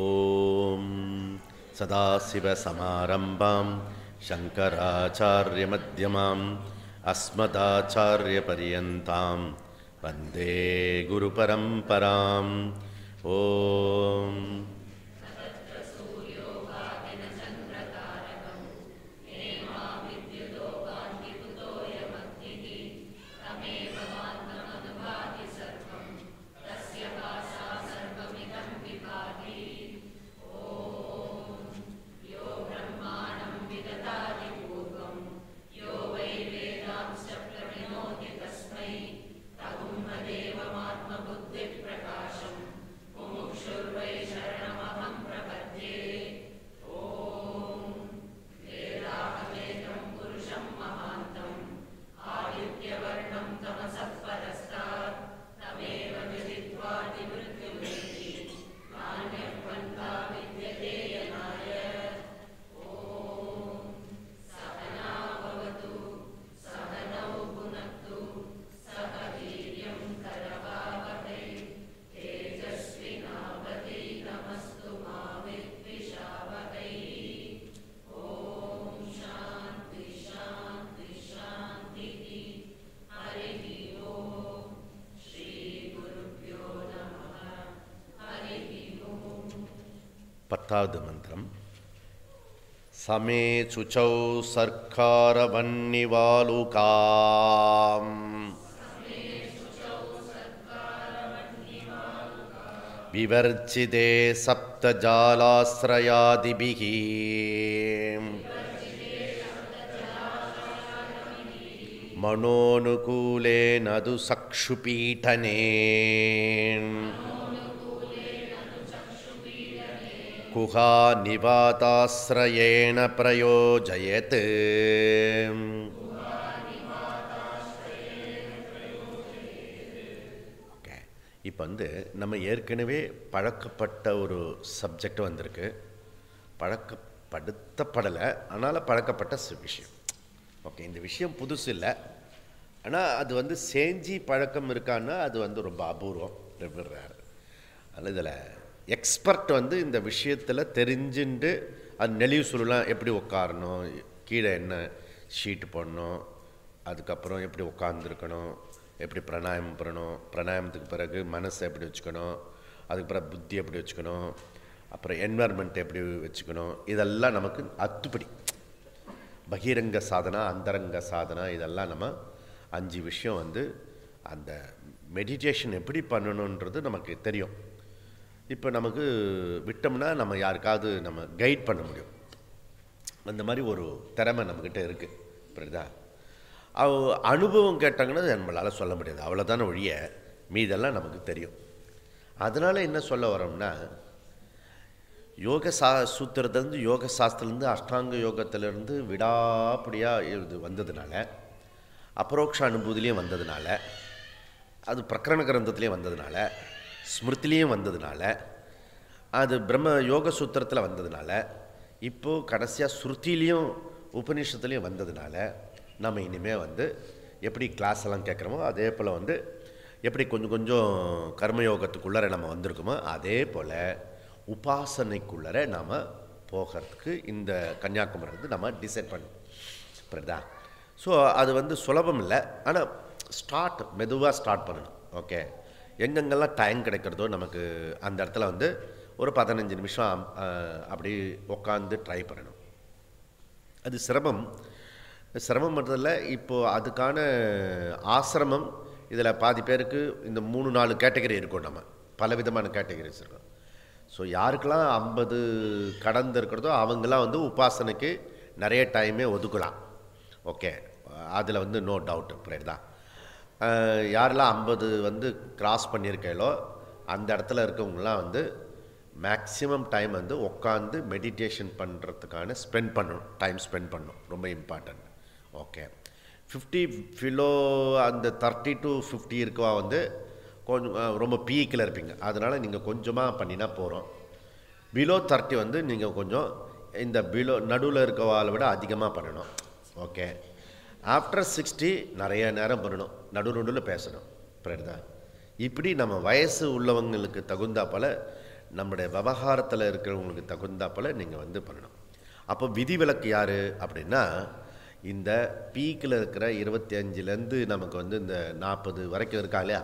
ஓம் சதாசிவசமாரம்பாம் சங்கராச்சார்யமத்யமாம் அஸ்மதாச்சார்யபரியந்தாம் வந்தே குருபரம்பராம். ஓம் பத்தாவது மந்திரம். சமே சுச்சௌ சர்க்காரவன்னிவாலுகாம் விவர்ச்சிதே சப்தஜாலாஸ்ரயாதிபிஹி மனோனுகூலே நது சக்ஷுபீடனே குஹா நிவாதாஸ்ரயேண பிரயோஜயத். ஓகே, இப்போ வந்து நம்ம ஏற்கனவே பழக்கப்பட்ட ஒரு சப்ஜெக்ட் வந்திருக்கு. பழக்கப்படுத்தப்படலை, அதனால் பழக்கப்பட்ட விஷயம். ஓகே, இந்த விஷயம் புதுசு இல்லை, ஆனால் அது வந்து செஞ்சு பழக்கம் இருக்கான்னா அது வந்து ரொம்ப அபூர்வம், ரேர். அதில் இதில் எக்ஸ்பர்ட் வந்து இந்த விஷயத்தில் தெரிஞ்சுட்டு அது நெளிவு சுருளாம் எப்படி உட்காரணும், கீழே என்ன ஷீட்டு போடணும், அதுக்கப்புறம் எப்படி உட்காந்துருக்கணும், எப்படி பிராணாயாமம் பண்ணணும், பிராணாயாமத்துக்கு பிறகு மனசை எப்படி வச்சுக்கணும், அதுக்கு பிறகு புத்தி எப்படி வச்சுக்கணும், அப்புறம் என்வாயர்மெண்ட் எப்படி வச்சுக்கணும், இதெல்லாம் நமக்கு அத்துப்படி. பகிரங்க சாதனா, அந்தரங்க சாதனா, இதெல்லாம் நம்ம 5 விஷயம் வந்து அந்த மெடிடேஷன் எப்படி பண்ணணுன்றது நமக்கு தெரியும். இப்போ நமக்கு விட்டோம்னா நம்ம யாருக்காவது நம்ம கைட் பண்ண முடியும். அந்த மாதிரி ஒரு திறமை நம்மக்கிட்ட இருக்குது. புரியுதா? அனுபவம் கேட்டாங்கன்னா நம்மளால் சொல்ல முடியாது, அவ்வளோதான ஒழிய மீதெல்லாம் நமக்கு தெரியும். அதனால் என்ன சொல்ல வரோம்னா, யோக சூத்திரத்துலேருந்து, யோக சாஸ்திரத்துலேருந்து, அஷ்டாங்க யோகத்திலேருந்து விடாப்படியாக இது வந்ததுனால, அபரோக்ஷ அனுபூதிலையும் வந்ததுனால, அது பிரகரண கிரந்தத்துலேயும் வந்ததுனால, ஸ்மிருதிலையும் வந்ததுனால, அது பிரம்ம யோக சூத்திரத்தில் வந்ததுனால, இப்போது கடைசியாக ஸ்ருதிலையும் உபநிஷத்துலேயும் வந்ததுனால, நம்ம இனிமேல் வந்து எப்படி கிளாஸ் எல்லாம் கேட்குறோமோ அதே போல் வந்து எப்படி கொஞ்சம் கொஞ்சம் கர்மயோகத்துக்குள்ளே நம்ம வந்திருக்கோமோ அதே போல் உபாசனைக்குள்ளே நாம் போகிறதுக்கு இந்த கன்னியாகுமரி வந்து நம்ம டிசைட் பண்ணோம். புரியுதா? ஸோ அது வந்து சுலபம் இல்லை, ஆனால் மெதுவாக ஸ்டார்ட் பண்ணணும். ஓகே, எங்கெங்கெல்லாம் டைம் கிடைக்கிறதோ நமக்கு அந்த இடத்துல வந்து ஒரு 15 நிமிஷம் அப்படி உட்காந்து ட்ரை பண்ணணும். அது சிரமம் பண்ணுறதில்ல. இப்போது அதுக்கான ஆசிரமம் இதில் பாதி பேருக்கு இந்த 3-4 கேட்டகரி இருக்கும். நம்ம பலவிதமான கேட்டகரிஸ் இருக்கும். ஸோ யாருக்கெல்லாம் 50 கடந்து இருக்கிறதோ அவங்களாம் வந்து உபாசனைக்கு நிறைய டைமே ஒதுக்கலாம். ஓகே, அதில் வந்து நோ டவுட்டு. புரியுதா? யாரெல்லாம் 50 வந்து கிராஸ் பண்ணியிருக்கீங்களோ அந்த இடத்துல இருக்கவங்களாம் வந்து மேக்ஸிமம் டைம் வந்து உட்காந்து மெடிடேஷன் பண்ணுறதுக்கான டைம் ஸ்பெண்ட் பண்ணணும். ரொம்ப இம்பார்ட்டன்ட். ஓகே, 50 பிலோ அந்த 30 to 50 இருக்கவா வந்து கொஞ்சம் ரொம்ப பீக்கில் இருப்பீங்க, அதனால் நீங்கள் கொஞ்சமாக பண்ணினா போகிறோம். பிலோ 30 வந்து நீங்கள் கொஞ்சம் இந்த பிலோ நடுவில் இருக்கவாளை விட அதிகமாக பண்ணணும். ஓகே, ஆஃப்டர் 60 நிறைய நேரம் பண்ணணும், நடுவில் பேசணும். புரியுதா? இப்படி நம்ம வயசு உள்ளவங்களுக்கு தகுந்தா போல் நம்முடைய விவகாரத்தில் இருக்கிறவங்களுக்கு தகுந்தாப்பில் நீங்கள் வந்து பண்ணணும். அப்போ விதிவிலக்கு யார் அப்படின்னா, இந்த பீக்கில் இருக்கிற 25லேருந்து நமக்கு வந்து இந்த 40 வரைக்கும் இருக்கா இல்லையா,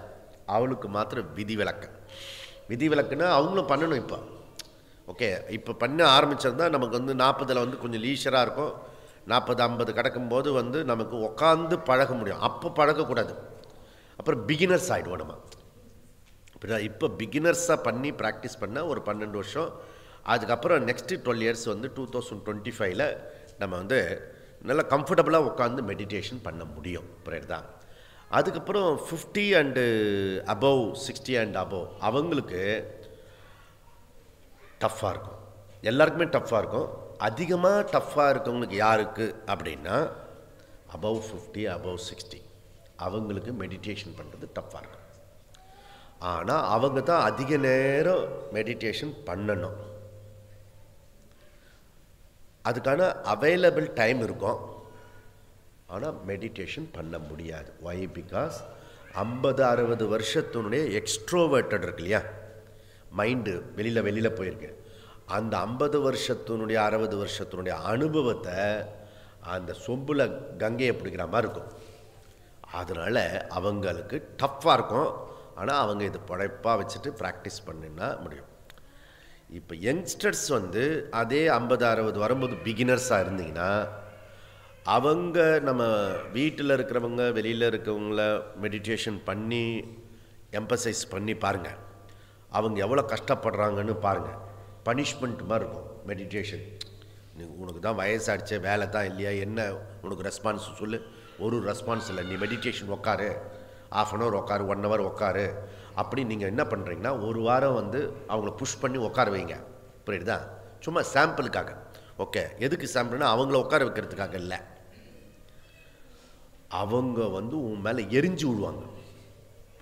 அவளுக்கு மாத்திரம் விதிவிலக்குன்னா அவங்களும் பண்ணணும். இப்போ ஓகே, இப்போ பண்ண ஆரம்பிச்சிருந்தா நமக்கு வந்து 40ல் வந்து கொஞ்சம் லீஷராக இருக்கும். 40-50 கிடக்கும்போது வந்து நமக்கு உட்காந்து பழக முடியும். அப்போ பழகக்கூடாது, அப்புறம் பிகினர்ஸ் ஆகிடுவோம் நம்ம. இப்போ பிகினர்ஸாக பண்ணி ப்ராக்டிஸ் பண்ண ஒரு 12 வருஷம், அதுக்கப்புறம் நெக்ஸ்ட்டு 12 இயர்ஸ் வந்து 2025ல் நம்ம வந்து நல்லா கம்ஃபர்டபுளாக உட்காந்து மெடிடேஷன் பண்ண முடியும். புரியுதா? அதுக்கப்புறம் 50 அண்டு அபவ் 60 அண்ட் அபவ் அவங்களுக்கு டஃப்பாக இருக்கும். எல்லாருக்குமே டஃப்பாக இருக்கும். அதிகமாக டஃப்பாக இருக்கவங்களுக்கு யாருக்கு அப்படின்னா அபவ் 50 அபவ் 60 அவங்களுக்கு மெடிடேஷன் பண்ணுறது டஃப்பாக இருக்கும். ஆனால் அவங்க தான் அதிக நேரம் மெடிடேஷன் பண்ணணும். அதுக்கான அவைலபிள் டைம் இருக்கும், ஆனால் மெடிடேஷன் பண்ண முடியாது. வை? பிகாஸ் 50-60 வருஷத்தினுடைய எக்ஸ்ட்ரோவர்ட்டட் இருக்கு இல்லையா, மைண்டு வெளியில் போயிருக்கு. அந்த 50 வருஷத்தினுடைய 60 வருஷத்தினுடைய அனுபவத்தை அந்த சொம்பில் கங்கையை பிடிக்கிற மாதிரி இருக்கும். அதனால் அவங்களுக்கு டஃப்பாக இருக்கும். ஆனால் அவங்க இது படைப்பாக வச்சுட்டு ப்ராக்டிஸ் பண்ணினா முடியும். இப்போ யங்ஸ்டர்ஸ் வந்து அதே 50-60 வரும்போது பிகினர்ஸாக இருந்தீங்கன்னா, அவங்க நம்ம வீட்டில் இருக்கிறவங்க வெளியில் இருக்கிறவங்கள மெடிடேஷன் பண்ணி எம்பசைஸ் பண்ணி பாருங்கள், அவங்க எவ்வளோ கஷ்டப்படுறாங்கன்னு பாருங்கள். பனிஷ்மெண்ட் மாதிரி இருக்கும் மெடிடேஷன். உனக்கு தான் வயசாகிடுச்சு, வேலை தான் இல்லையா, என்ன உனக்கு ரெஸ்பான்ஸ் சொல்லு. ஒரு ரெஸ்பான்ஸ் இல்லை. நீ மெடிடேஷன் உட்காரு, ½ அன் ஹவர் உட்காரு, 1 ஹவர் உட்காரு. அப்படி நீங்கள் என்ன பண்ணுறீங்கன்னா, ஒரு வாரம் வந்து அவங்கள புஷ் பண்ணி உட்கார வைங்க. புரியுதா? சும்மா சாம்பிளுக்காக. ஓகே, எதுக்கு சாம்பிள்னா அவங்கள உட்கார வைக்கிறதுக்காக இல்லை. அவங்க வந்து உன் மேலே எரிஞ்சு விடுவாங்க.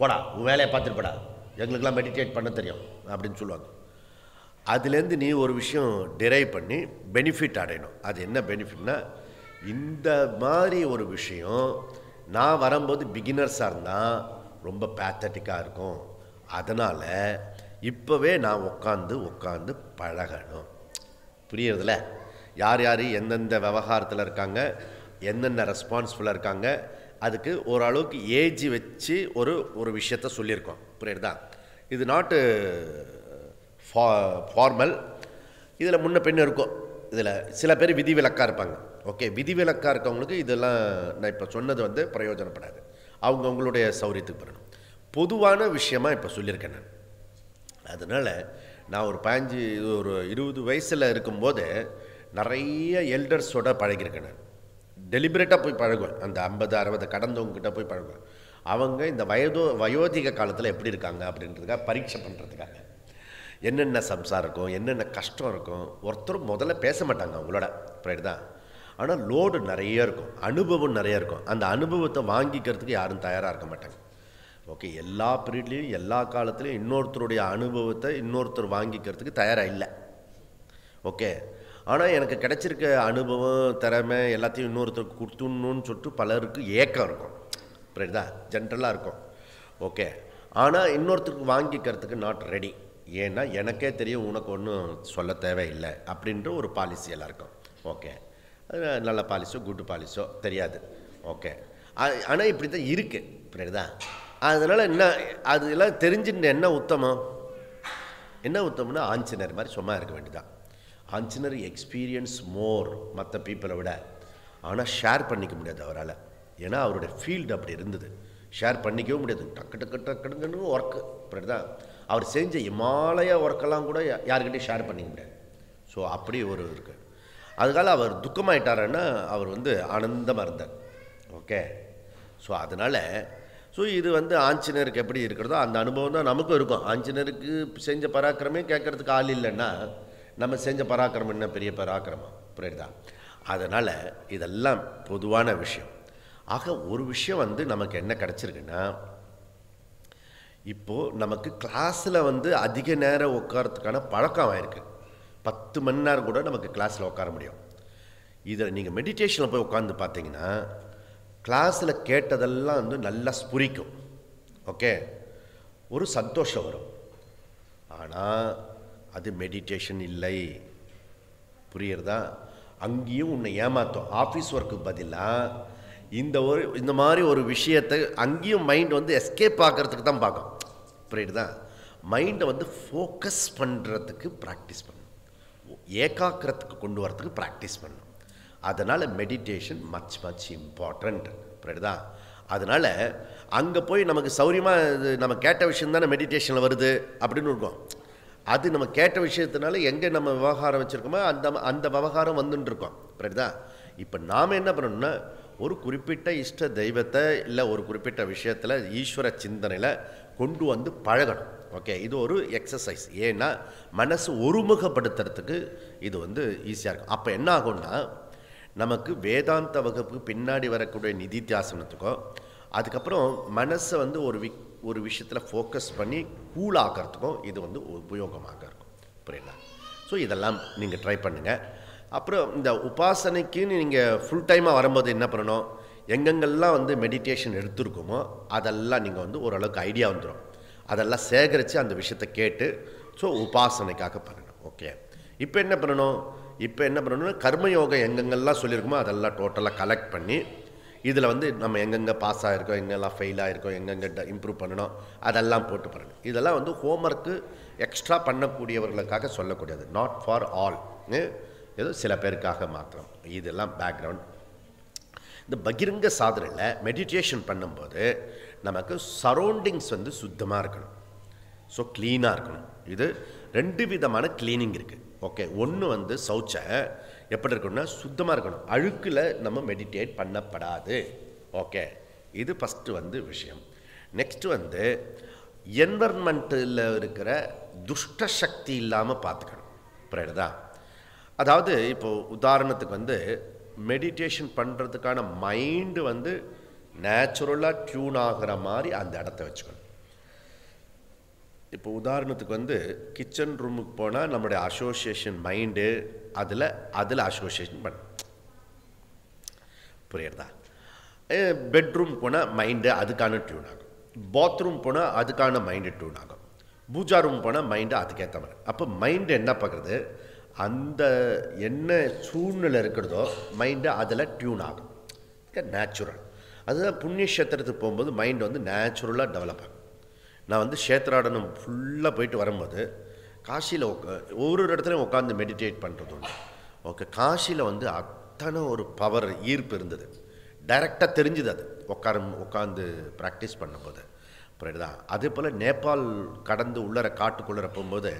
போடா உன் வேலையை பார்த்துட்டு போடா, எங்களுக்கெல்லாம் மெடிடேட் பண்ண தெரியும் அப்படின்னு சொல்லுவாங்க. அதுலேருந்து நீ ஒரு விஷயம் டிரைவ் பண்ணி பெனிஃபிட் அடையணும். அது என்ன பெனிஃபிட்னா, இந்த மாதிரி ஒரு விஷயம் நான் வரும்போது பிகினர்ஸாக இருந்தால் ரொம்ப பேத்தட்டிக்காக இருக்கும். அதனால் இப்போவே நான் உட்காந்து பழகணும். புரியுறதில்ல? யார் எந்தெந்த விவகாரத்தில் இருக்காங்க, என்னென்ன ரெஸ்பான்சிபிளாக இருக்காங்க, அதுக்கு ஓரளவுக்கு ஏஜ் வச்சு ஒரு விஷயத்த சொல்லியிருக்கோம். புரியுறதா? இது நாட்டு ஃபார்மல். இதில் முன்ன பெண் இருக்கும். இதில் சில பேர் விதிவிலக்காக இருப்பாங்க. ஓகே, விதிவிலக்காக இருக்கவங்களுக்கு இதெல்லாம் நான் இப்போ சொன்னது வந்து பிரயோஜனப்படாது. அவங்களுடைய சௌரியத்துக்கு பண்ணணும். பொதுவான விஷயமாக இப்போ சொல்லியிருக்கேன் நான். அதனால் நான் ஒரு 20 வயசில் இருக்கும்போது நிறைய எல்டர்ஸோட பழகியிருக்கேன். நான் டெலிபரேட்டாக போய் பழகுவேன். அந்த 50-60 கடந்தவங்ககிட்ட போய் பழகுவேன். அவங்க இந்த வயோதிக காலத்தில் எப்படி இருக்காங்க அப்படின்றதுக்காக பரீட்சை பண்ணுறதுக்காக என்னென்ன சம்சாரம் இருக்கும், என்னென்ன கஷ்டம் இருக்கும். ஒருத்தரும் முதல்ல பேச மாட்டாங்க அவங்களோட. புரியுதா? ஆனால் லோடு நிறைய இருக்கும், அனுபவம் நிறைய இருக்கும். அந்த அனுபவத்தை வாங்கிக்கிறதுக்கு யாரும் தயாராக இருக்க மாட்டாங்க. ஓகே, எல்லா பீரியட்லேயும் எல்லா காலத்துலேயும் இன்னொருத்தருடைய அனுபவத்தை இன்னொருத்தர் வாங்கிக்கிறதுக்கு தயாராக இல்லை. ஓகே, ஆனால் எனக்கு கிடைச்சிருக்க அனுபவம் திறமை எல்லாத்தையும் இன்னொருத்தருக்கு கொடுத்துடணும்னு சொல்லிட்டு பலருக்கு ஏக்கம் இருக்கும். புரியுதா? ஜென்ரலாக இருக்கும். ஓகே, ஆனால் இன்னொருத்தருக்கு வாங்கிக்கிறதுக்கு நாட் ரெடி. ஏன்னா எனக்கே தெரியும், உனக்கு ஒன்றும் சொல்ல தேவையில்லை அப்படின்ற ஒரு பாலிசி எல்லாம் இருக்கும். ஓகே, அது நல்ல பாலிஸோ குட் பாலிஸோ தெரியாது. ஓகே, ஆனால் இப்படி தான் இருக்குது. புரியுதா? அதனால் என்ன, அதெல்லாம் தெரிஞ்சுட்டு என்ன உத்தமம்னா ஆஞ்சநேயர் மாதிரி சும்மா இருக்க வேண்டியதான். ஆஞ்சநேயர் எக்ஸ்பீரியன்ஸ் மோர் மற்ற பீப்புளை விட. ஆனால் ஷேர் பண்ணிக்க முடியாது அவரால். ஏன்னா அவருடைய ஃபீல்டு அப்படி இருந்தது. ஷேர் பண்ணிக்கவும் முடியாது. டக்குன்னு ஒர்க்கு. புரியுதா? அவர் செஞ்ச இமாலய ஒர்க்கெல்லாம் கூட யாருக்கிட்டையும் ஷேர் பண்ணிக்க முடியாது. ஸோ அப்படி ஒரு இருக்குது. அதுக்காக அவர் துக்கமாயிட்டாருன்னா அவர் வந்து ஆனந்தமாக இருந்தார். ஓகே, ஸோ அதனால் இது வந்து ஆஞ்சநேயருக்கு எப்படி இருக்கிறதோ அந்த அனுபவம் தான் நமக்கும் இருக்கும். ஆஞ்சநேயருக்கு செஞ்ச பராக்கிரமே கேட்கறதுக்கு ஆள் இல்லைன்னா நம்ம செஞ்ச பராக்கிரமம் என்ன பெரிய பராக்கிரமம். புரியுதா? அதனால் இதெல்லாம் பொதுவான விஷயம். ஆக ஒரு விஷயம் வந்து நமக்கு என்ன கிடச்சிருக்குன்னா, இப்போது நமக்கு கிளாஸில் வந்து அதிக நேரம் உட்காரத்துக்கான பழக்கம் ஆயிருக்கு. 10 மணி நேரம் கூட நமக்கு கிளாஸில் உட்கார முடியும். இதில் நீங்கள் மெடிடேஷனில் போய் உட்காந்து பார்த்தீங்கன்னா கிளாஸில் கேட்டதெல்லாம் வந்து நல்லா ஸ்புரிக்கும். ஓகே, ஒரு சந்தோஷம் வரும். ஆனால் அது மெடிடேஷன் இல்லை. புரியுறதா? அங்கேயும் உன்னை ஏமாற்றும். ஆஃபீஸ் ஒர்க்கு பதிலாக இந்த மாதிரி ஒரு விஷயத்தை அங்கேயும் மைண்ட் வந்து எஸ்கேப் ஆக்கிறதுக்கு தான் பார்க்கும். புரியுதுதான்? மைண்டை வந்து ஃபோக்கஸ் பண்ணுறதுக்கு ப்ராக்டிஸ் பண்ணணும், ஏகாக்கிறதுக்கு கொண்டு வரத்துக்கு ப்ராக்டிஸ் பண்ணணும். அதனால் மெடிடேஷன் மச் இம்பார்ட்டண்ட். புரியுதா? அதனால் அங்கே போய் நமக்கு சௌரியமாக இது நம்ம கேட்ட விஷயம் தானே மெடிடேஷனில் வருது அப்படின்னு இருக்கும். அது நம்ம கேட்ட விஷயத்தினால எங்கே நம்ம விவகாரம் வச்சுருக்கோமோ அந்த விவகாரம் வந்துட்டுருக்கோம். புரியுதா? இப்போ நாம் என்ன பண்ணணும்னா, ஒரு குறிப்பிட்ட இஷ்ட தெய்வத்தை இல்லை ஒரு குறிப்பிட்ட விஷயத்தில் ஈஸ்வர சிந்தனையில் கொண்டு வந்து பழகணும். ஓகே, இது ஒரு எக்ஸசைஸ். ஏன்னா மனசு ஒருமுகப்படுத்துறதுக்கு இது வந்து ஈஸியாக இருக்கும். அப்போ என்ன ஆகும்னா, நமக்கு வேதாந்த வகுப்பு பின்னாடி வரக்கூடிய நிதித்தியாசனத்துக்கோ அதுக்கப்புறம் மனசை வந்து ஒரு விஷயத்தில் ஃபோக்கஸ் பண்ணி கூலாக்கிறதுக்கும் இது வந்து உபயோகமாக இருக்கும். புரியல? ஸோ இதெல்லாம் நீங்கள் ட்ரை பண்ணுங்கள். அப்புறம் இந்த உபாசனைக்குன்னு நீங்கள் ஃபுல் டைமாக வரும்போது என்ன பண்ணணும், எங்கெங்கெல்லாம் வந்து மெடிடேஷன் எடுத்துருக்கோமோ அதெல்லாம் நீங்கள் வந்து ஓரளவுக்கு ஐடியா வந்துடும். அதெல்லாம் சேகரித்து அந்த விஷயத்தை கேட்டு ஸோ உபாசனைக்காக பண்ணணும். ஓகே, இப்போ என்ன பண்ணணும்னா கர்மயோகம் எங்கெங்கெல்லாம் சொல்லியிருக்கோமோ அதெல்லாம் டோட்டலாக கலெக்ட் பண்ணி இதில் வந்து நம்ம எங்கெங்கே பாஸ் ஆகிருக்கோம், எங்கெல்லாம் ஃபெயில் ஆகிருக்கோம், எங்கெங்கே இம்ப்ரூவ் பண்ணணும் அதெல்லாம் போட்டு பண்ணணும். இதெல்லாம் வந்து ஹோம்ஒர்க்கு எக்ஸ்ட்ரா பண்ணக்கூடியவர்களுக்காக சொல்லக்கூடியது, நாட் ஃபார் ஆல், ஏதோ சில பேருக்காக மாத்திரம். இதெல்லாம் பேக்ரவுண்ட். இந்த பகிரங்க சாதனையில் மெடிடேஷன் பண்ணும்போது நமக்கு சரௌண்டிங்ஸ் வந்து சுத்தமாக இருக்கணும், ஸோ க்ளீனாக இருக்கணும். இது 2 விதமான க்ளீனிங் இருக்குது. ஓகே, ஒன்று வந்து சௌச்சை எப்படி இருக்கணும்னா சுத்தமாக இருக்கணும், அழுக்கில் நம்ம மெடிடேட் பண்ணப்படாது. ஓகே, இது ஃபஸ்ட்டு வந்து விஷயம். நெக்ஸ்ட்டு வந்து என்வரன்மெண்ட்டில் இருக்கிற துஷ்ட சக்தி இல்லாமல் பார்த்துக்கணும். புரியுதா? அதாவது இப்போது உதாரணத்துக்கு வந்து மெடிடேஷன் பண்ணுறதுக்கான மைண்டு வந்து நேச்சுரலாக டியூன் ஆகிற மாதிரி அந்த இடத்த வச்சுக்கணும். இப்போ உதாரணத்துக்கு வந்து கிச்சன் ரூமுக்கு போனால் நம்மளுடைய அசோசியேஷன் மைண்டு அதில் அசோசியேஷன் பண்ண. புரியுறதா? பெட்ரூம் போனால் மைண்டு அதுக்கான டியூன் ஆகும், பாத்ரூம் போனால் அதுக்கான மைண்டு டியூன் ஆகும், பூஜா ரூம் போனால் மைண்டு அதுக்கேற்ற மாதிரி. அப்போ மைண்டு என்ன பார்க்குறது, அந்த என்ன சூழ்நிலை இருக்கிறதோ மைண்டு அதில் டியூன் ஆகும். நேச்சுரல். அதுதான் புண்ணிய கஷேத்திரத்துக்கு போகும்போது மைண்டு வந்து நேச்சுரலாக டெவலப் ஆகும். நான் வந்து கஷேத்திராடனம் ஃபுல்லாக போயிட்டு வரும்போது காசியில் ஒரு இடத்துலையும் உட்காந்து மெடிடேட் பண்ணுறது உண்டு. ஓகே, காசியில் வந்து அத்தனை ஒரு பவர் ஈர்ப்பு இருந்தது, டைரெக்டாக தெரிஞ்சுது. அது உட்காந்து ப்ராக்டிஸ் பண்ணும்போது. புரியுதா? அதே போல் நேபாள் கடந்து உள்ளர காட்டுக்குள்ளே போகும்போது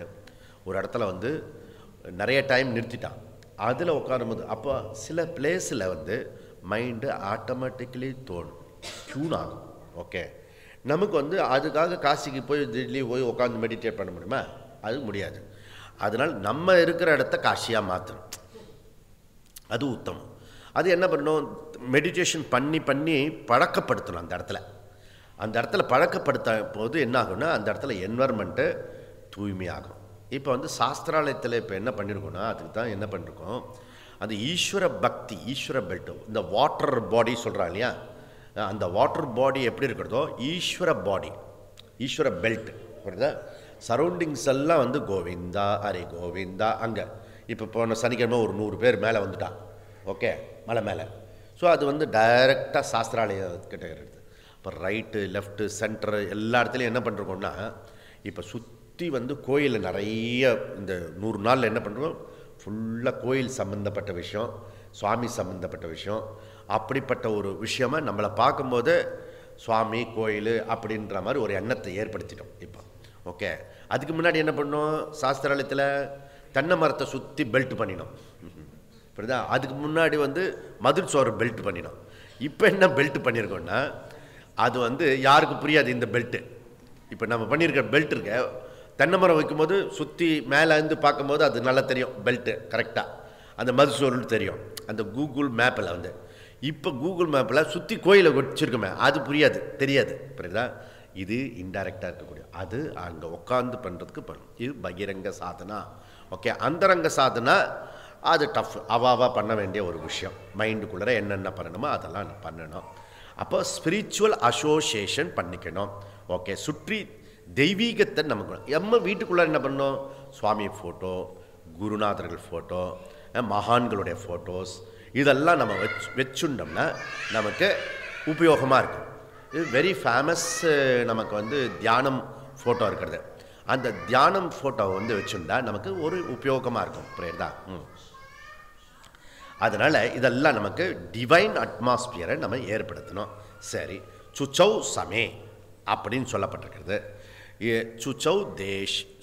ஒரு இடத்துல வந்து நிறைய டைம் நிறுத்திட்டான். அதில் உட்காரும்போது அப்போ சில பிளேஸில் வந்து மைண்டு ஆட்டோமேட்டிக்கலி டியூன் ஆகும். ஓகே, நமக்கு வந்து அதுக்காக காசிக்கு போய் தில்லி போய் உட்காந்து மெடிடேட் பண்ண முடியுமா? அது முடியாது. அதனால் நம்ம இருக்கிற இடத்த காசியாக மாற்றணும், அது உத்தமம். அது என்ன பண்ணணும், மெடிடேஷன் பண்ணி பழக்கப்படுத்தணும். அந்த இடத்துல பழக்கப்படுத்த போது என்ன ஆகும்னா அந்த இடத்துல என்வரன்மெண்ட்டு தூய்மையாகும். இப்போ வந்து சாஸ்திராலயத்தில் இப்போ என்ன பண்ணியிருக்கோன்னா அதுக்கு தான் என்ன பண்ணியிருக்கோம், அந்த ஈஸ்வர பக்தி, ஈஸ்வர பெல்ட்டு, இந்த வாட்டர் பாடி சொல்கிறா இல்லையா, அந்த வாட்டர் பாடி எப்படி இருக்கிறதோ ஈஸ்வர பாடி, ஈஸ்வர பெல்ட். புரியுதா? சரௌண்டிங்ஸ் எல்லாம் வந்து கோவிந்தா ஹரி கோவிந்தா. அங்கே இப்போ போன சனிக்கிழமை ஒரு 100 பேர் மேலே வந்துட்டான். ஓகே, மலை மேலே. ஸோ அது வந்து டைரெக்டாக சாஸ்திராலயக்கிட்ட இருக்குது. இப்போ ரைட்டு லெஃப்ட்டு சென்டரு எல்லா இடத்துலையும் என்ன பண்ணுறோம்னா இப்போ சுற்றி வந்து கோயிலில் நிறைய இந்த 100 நாளில் என்ன பண்ணுறோம், ஃபுல்லாக கோயில் சம்மந்தப்பட்ட விஷயம், சுவாமி சம்மந்தப்பட்ட விஷயம், அப்படிப்பட்ட ஒரு விஷயமாக நம்மளை பார்க்கும்போது சுவாமி கோயில் அப்படின்ற மாதிரி ஒரு எண்ணத்தை ஏற்படுத்திட்டோம் இப்போ. ஓகே, அதுக்கு முன்னாடி என்ன பண்ணோம், சாஸ்திராலயத்தில் தென்னை மரத்தை சுற்றி பெல்ட் பண்ணினோம். புரியுதா? அதுக்கு முன்னாடி வந்து மதுரை சோறு பெல்ட் பண்ணினோம். இப்போ என்ன பெல்ட் பண்ணியிருக்கோன்னா அது வந்து யாருக்கும் புரியாது இந்த பெல்ட்டு. இப்போ நம்ம பண்ணியிருக்க பெல்ட் இருக்க தென்னை மரம் வைக்கும்போது சுற்றி மேலேருந்து பார்க்கும்போது அது நல்லா தெரியும் பெல்ட்டு கரெக்டாக, அந்த மதுசோறுன்னு தெரியும் அந்த கூகுள் மேப்பில் வந்து. இப்போ கூகுள் மேப்பில் சுற்றி கோயிலை வச்சுருக்கோமே அது புரியாது, தெரியாது. புரியுதா? இது இன்டைரக்டாக இருக்கக்கூடிய அது அங்கே உட்காந்து பண்ணுறதுக்கு பண்ணும். இது பகிரங்க சாதனா. ஓகே, அந்தரங்க சாதனா அது டஃப், அவாவா பண்ண வேண்டிய ஒரு விஷயம். மைண்டுக்குள்ளே என்னென்ன பண்ணணுமோ அதெல்லாம் பண்ணணும். அப்போ ஸ்பிரிச்சுவல் அசோசியேஷன் பண்ணிக்கணும். ஓகே, சுற்றி தெய்வீகத்தை நமக்கு நம்ம வீட்டுக்குள்ளே என்ன பண்ணணும், சுவாமி ஃபோட்டோ, குருநாதர்கள் ஃபோட்டோ, மகான்களுடைய ஃபோட்டோஸ் இதெல்லாம் நம்ம வச்சுட்டோம்னா நமக்கு உபயோகமாக இருக்கும். இது வெரி ஃபேமஸ். நமக்கு வந்து தியானம் ஃபோட்டோ இருக்கிறது. அந்த தியானம் ஃபோட்டோ வந்து வச்சுட்டா நமக்கு ஒரு உபயோகமாக இருக்கும். புரியுதா? அதனால் இதெல்லாம் நமக்கு டிவைன் அட்மாஸ்பியரை நம்ம ஏற்படுத்தணும். சரி, சுச்சௌ சமே அப்படின்னு சொல்லப்பட்டிருக்கிறது.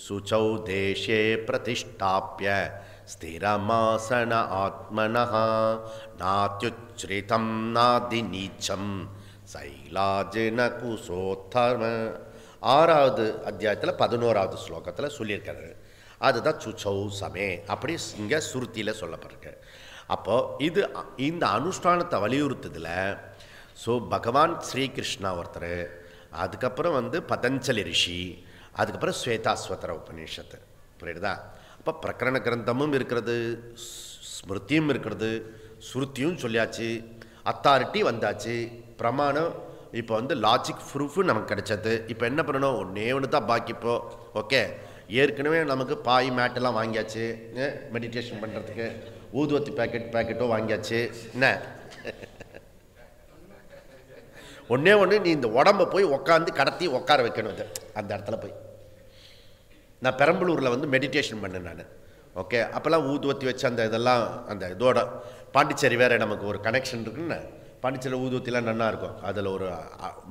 சுச்சௌ தேஷே பிரதிஷ்டாப்பிய ஸ்திரமாசன ஆத்மனஹ நாத்யுச்ரிதம் நாதி நீச்சம் சைலாஜன குசோத்தம 6வது அத்தியாயத்தில் 11வது ஸ்லோகத்தில் சொல்லியிருக்காரு. அதுதான் சுச்சௌ சமே அப்படி இங்கே சுருத்தியில் சொல்லப்பட்டிருக்கு. அப்போது இந்த அனுஷ்டானத்தை வலியுறுத்துதில் பகவான் ஸ்ரீகிருஷ்ணா ஒருத்தர், அதுக்கப்புறம் வந்து பதஞ்சலி ரிஷி, அதுக்கப்புறம் ஸ்வேதாஸ்வதர உபநிஷத்து. புரியுதா? அப்போ பிரகரண கிரந்தமும் இருக்கிறது, ஸ்மிருதியும் இருக்கிறது, ஸ்ருத்தியும் சொல்லியாச்சு, அத்தாரிட்டி வந்தாச்சு, பிரமாணம் இப்போ வந்து லாஜிக் ப்ரூஃபு நமக்கு கிடைச்சது. இப்போ என்ன பண்ணணும்? ஒன்று தான் பாக்கி. இப்போ ஓகே, ஏற்கனவே நமக்கு பாய் மேட்டெல்லாம் வாங்கியாச்சு, மெடிடேஷன் பண்ணுறதுக்கு ஊதுவத்தி பேக்கெட்டோ வாங்கியாச்சு. என்ன ஒன்று நீ இந்த உடம்பை போய் உட்காந்து கடத்தி உட்கார வைக்கணும். அந்த இடத்துல போய் நான் பெரம்பலூரில் வந்து மெடிடேஷன் பண்ணேன் நான். ஓகே, அப்போல்லாம் ஊதுவத்தி வச்சு அந்த இதெல்லாம் அந்த இதோட பாண்டிச்சேரி வேறு நமக்கு ஒரு கனெக்ஷன் இருக்குன்னு. பாண்டிச்சேரி ஊதுவத்திலாம் நல்லா இருக்கும். அதில் ஒரு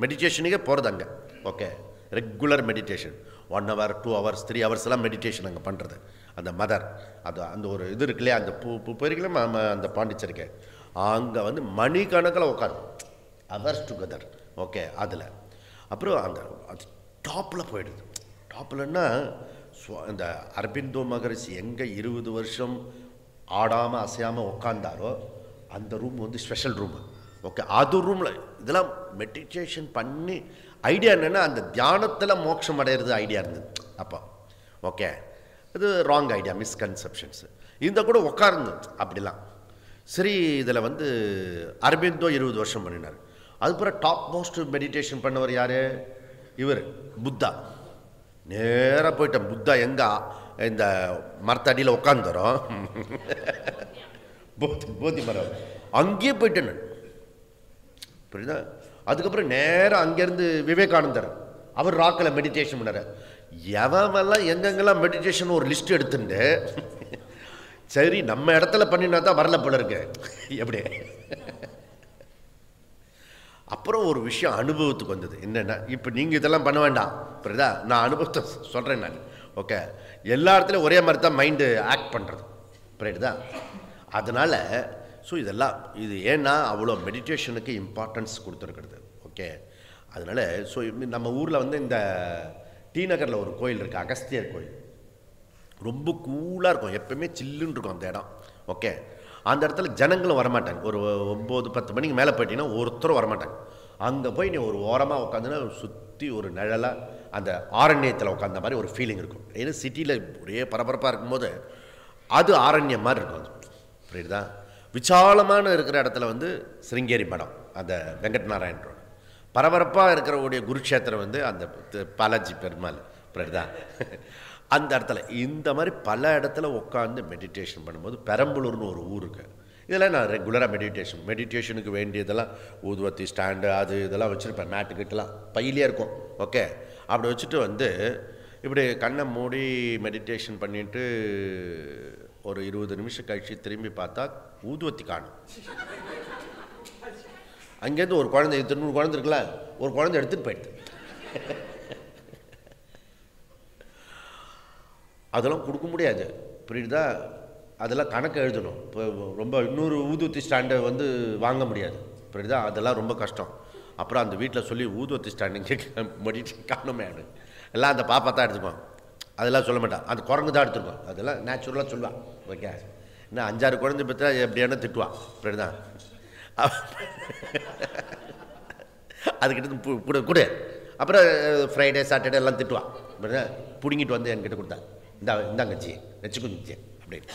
மெடிடேஷனுக்கே போகிறது அங்கே. Okay, regular meditation 1 hour 2 hours 3 hours எல்லாம் மெடிடேஷன் அங்கே பண்ணுறது. அந்த மதர் அது அந்த ஒரு இது இருக்கு இல்லையா, அந்த போயிருக்கலாம் அந்த பாண்டிச்சேரிக்கு. அங்கே வந்து மணிக்கணக்கில் உட்காரும், ஹவர்ஸ் டுகெதர். ஓகே, அதில் அப்புறம் அந்த அது டாப்பில் போயிடுது. டாப்லன்னா இந்த அரபிந்தோ மகரிஷி எங்கே 20 வருஷம் ஆடாமல் அசையாமல் உட்காந்தாரோ அந்த ரூம் வந்து ஸ்பெஷல் ரூமு. ஓகே, அது ரூமில் இதெல்லாம் மெடிடேஷன் பண்ணி ஐடியா என்னென்னா அந்த தியானத்தில் மோட்சம் அடையிறது ஐடியா இருந்தது அப்போ. ஓகே, இது ராங் ஐடியா, மிஸ்கன்செப்ஷன்ஸு. இந்த கூட உட்கார்ந்து அப்படிலாம் சரி. இதில் வந்து அரபிந்தோ 20 வருஷம் பண்ணினார். அதுக்கப்புறம் டாப் மோஸ்ட் மெடிடேஷன் பண்ணவர் யார்? இவர் புத்தா. நேராக போயிட்டேன். புத்தா எங்கே இந்த மரத்தடியில் உட்காந்துறோம், போதி மரம், அங்கேயே போயிட்டேன் நான். புரியுதா? அதுக்கப்புறம் நேராக அங்கேருந்து விவேகானந்தர், அவர் ராக்கில் மெடிடேஷன் பண்ணார். எவெல்லாம் எங்கெங்கெல்லாம் மெடிடேஷன் ஒரு லிஸ்ட் எடுத்துட்டு சரி நம்ம இடத்துல பண்ணினா தான் வரல போல இருக்கு. எப்படி? அப்புறம் ஒரு விஷயம் அனுபவத்துக்கு வந்தது. என்னென்னா, இப்போ நீங்கள் இதெல்லாம் பண்ண வேண்டாம், புரியுதா? நான் அனுபவத்தை சொல்கிறேன் நான். ஓகே, எல்லா இடத்துலையும் ஒரே மாதிரி தான் மைண்டு ஆக்ட் பண்ணுறது, புரியுதா? அதனால் இதெல்லாம் இது ஏன்னா அவ்வளோ மெடிடேஷனுக்கு இம்பார்ட்டன்ஸ் கொடுத்துருக்கிறது. ஓகே, அதனால் நம்ம ஊரில் வந்து இந்த டி நகரில் ஒரு கோயில் இருக்குது, அகஸ்தியர் கோயில். ரொம்ப கூலாக இருக்கும், எப்பவுமே சில்லுன்னு இருக்கும் அந்த இடம். ஓகே, அந்த இடத்துல ஜனங்களும் வரமாட்டாங்க. ஒரு 9-10 மணிக்கு மேலே போயிட்டீங்கன்னா ஒருத்தரும் வரமாட்டாங்க. அங்கே போய் நீ ஒரு ஓரமாக உட்காந்துன்னா சுற்றி ஒரு நிழலாக அந்த ஆரண்யத்தில் உட்காந்த மாதிரி ஒரு ஃபீலிங் இருக்கும். ஏன்னா சிட்டியில் ஒரே பரபரப்பாக இருக்கும்போது அது ஆரண்யம் மாதிரி இருக்கும். புரியுதா? விசாலமான இருக்கிற இடத்துல வந்து சிருங்கேரி மடம், அந்த வெங்கட் நாராயணரோட பரபரப்பாக இருக்கிறவுடைய குருக்ஷேத்திரம் வந்து அந்த பாலாஜி பெருமாள். புரியுதா? அந்த இடத்துல இந்த மாதிரி பல இடத்துல உட்காந்து மெடிடேஷன் பண்ணும்போது, பெரம்பலூர்னு ஒரு ஊருக்கு இதெல்லாம் நான் ரெகுலராக மெடிடேஷனுக்கு வேண்டியதெல்லாம் ஊதுவத்தி ஸ்டாண்டு அது இதெல்லாம் வச்சுருப்பேன். மேட்டுக்கிட்டலாம் பையிலே இருக்கும். ஓகே, அப்படி வச்சுட்டு வந்து இப்படி கண்ணை மூடி மெடிடேஷன் பண்ணிவிட்டு ஒரு 20 நிமிஷம் கழித்து திரும்பி பார்த்தா ஊதுவத்தி காணும். அங்கேருந்து ஒரு குழந்தை 300 குழந்தை இருக்குல்ல, ஒரு குழந்தை எடுத்துகிட்டு போயிடுது. அதெல்லாம் கொடுக்க முடியாது, புரியுதா? அதெல்லாம் கணக்கு எழுதணும். இப்போ ரொம்ப இன்னொரு ஊதுவத்தி ஸ்டாண்டை வந்து வாங்க முடியாது, புரியுதா? அதெல்லாம் ரொம்ப கஷ்டம். அப்புறம் அந்த வீட்டில் சொல்லி ஊதுவத்தி ஸ்டாண்டிங்க மெடிடேஷன் காணுமே ஆடு எல்லாம் அந்த பாப்பா தான் எடுத்துக்குவான். அதெல்லாம் சொல்ல மாட்டான், அந்த குரங்கு தான் எடுத்துருக்கோம். அதெல்லாம் நேச்சுரலாக சொல்லுவான். ஓகே, இன்னும் 5-6 குழந்தை பற்றா எப்படியான திட்டுவான், புரியுதா? அதுக்கிட்ட கூட அப்புறம் ஃப்ரைடே சாட்டர்டே எல்லாம் திட்டுவான். பிடுங்கிட்டு வந்து என்கிட்ட கொடுத்தா, இந்தாங்கச்சி வச்சுக்கோங்க அப்படின்னு,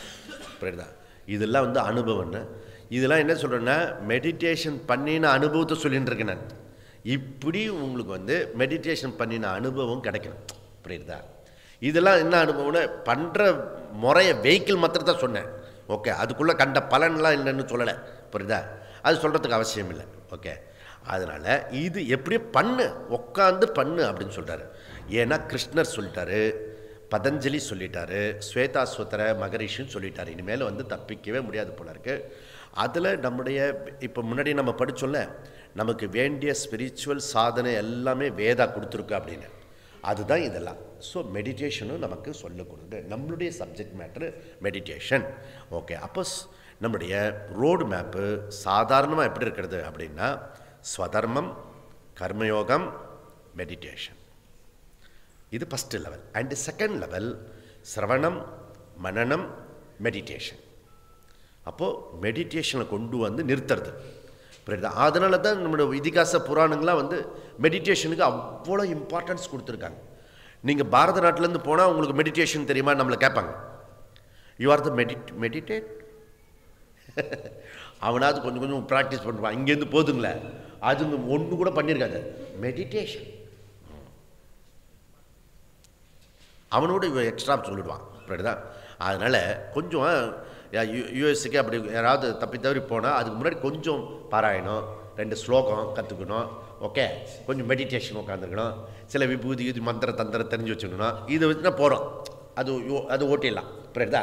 புரியுதா? இதெல்லாம் வந்து அனுபவம்னு. இதெல்லாம் என்ன சொல்கிறேன்னா, மெடிடேஷன் பண்ணின அனுபவத்தை சொல்லின்னு இருக்கேன் நான். இப்படி உங்களுக்கு வந்து மெடிடேஷன் பண்ணின அனுபவம் கிடைக்கணும், புரியுதா? இதெல்லாம் என்ன அனுபவம்னா பண்ணுற முறைய வெஹிக்கிள் மாத்திரம் தான் சொன்னேன். ஓகே, அதுக்குள்ளே கண்ட பலன்லாம் இல்லைன்னு சொல்லலை, புரியுதா? அது சொல்கிறதுக்கு அவசியம் இல்லை. ஓகே, அதனால் இது எப்படி பண்ணு, உட்காந்து பண்ணு அப்படின்னு சொல்கிறாரு. ஏன்னா கிருஷ்ணர் சொல்லிட்டாரு, பதஞ்சலி சொல்லிட்டாரு, ஸ்வேதாஸ்வதர மகரிஷின்னு சொல்லிட்டாரு. இனிமேல் வந்து தப்பிக்கவே முடியாது போல இருக்குது. அதில் நம்முடைய இப்போ முன்னாடி நம்ம படித்தோம்ல, நமக்கு வேண்டிய ஸ்பிரிச்சுவல் சாதனை எல்லாமே வேதா கொடுத்துருக்கு அப்படின்னு. அதுதான் இதெல்லாம். ஸோ மெடிடேஷனும் நமக்கு சொல்லிக் கொடுங்க. நம்மளுடைய சப்ஜெக்ட் மேட்ரு மெடிடேஷன். ஓகே, அப்போ நம்முடைய ரோடு மேப்பு சாதாரணமாக எப்படி இருக்கிறது அப்படின்னா, ஸ்வதர்மம், கர்மயோகம், மெடிடேஷன். இது first level. And second level சிரவணம், மனனம், மெடிடேஷன். அப்போது மெடிடேஷனை கொண்டு வந்து நிறுத்துறது. புரியுதா? அதனால தான் நம்மளுடைய இதிகாச புராணங்களாம் வந்து மெடிடேஷனுக்கு அவ்வளோ இம்பார்ட்டன்ஸ் கொடுத்துருக்காங்க. நீங்கள் பாரத நாட்டிலேருந்து போனால் உங்களுக்கு மெடிடேஷன் தெரியுமா நம்மளை கேட்பாங்க. யூ ஆர் த மெடிடேட் அவனாவது கொஞ்சம் கொஞ்சம் ப்ராக்டிஸ் பண்ணுவான். இங்கேருந்து போதுங்களே, அது ஒன்று கூட பண்ணியிருக்காது மெடிடேஷன். அவனோட எக்ஸ்ட்ரா சொல்லிடுவான். புரியுதா? அதனால் கொஞ்சம் யூஎஸ்க்கு அப்படி யாராவது தப்பி தவறி போனால் அதுக்கு முன்னாடி கொஞ்சம் பாராயணம், 2 ஸ்லோகம் கற்றுக்கணும். ஓகே, கொஞ்சம் மெடிடேஷன் உட்காந்துருக்கணும், சில விபூதி இது மந்திர தந்திரம் தெரிஞ்சு வச்சுக்கணும். இதை வச்சுனா போகிறோம், அது ஓட்டிடலாம். புரியுதா?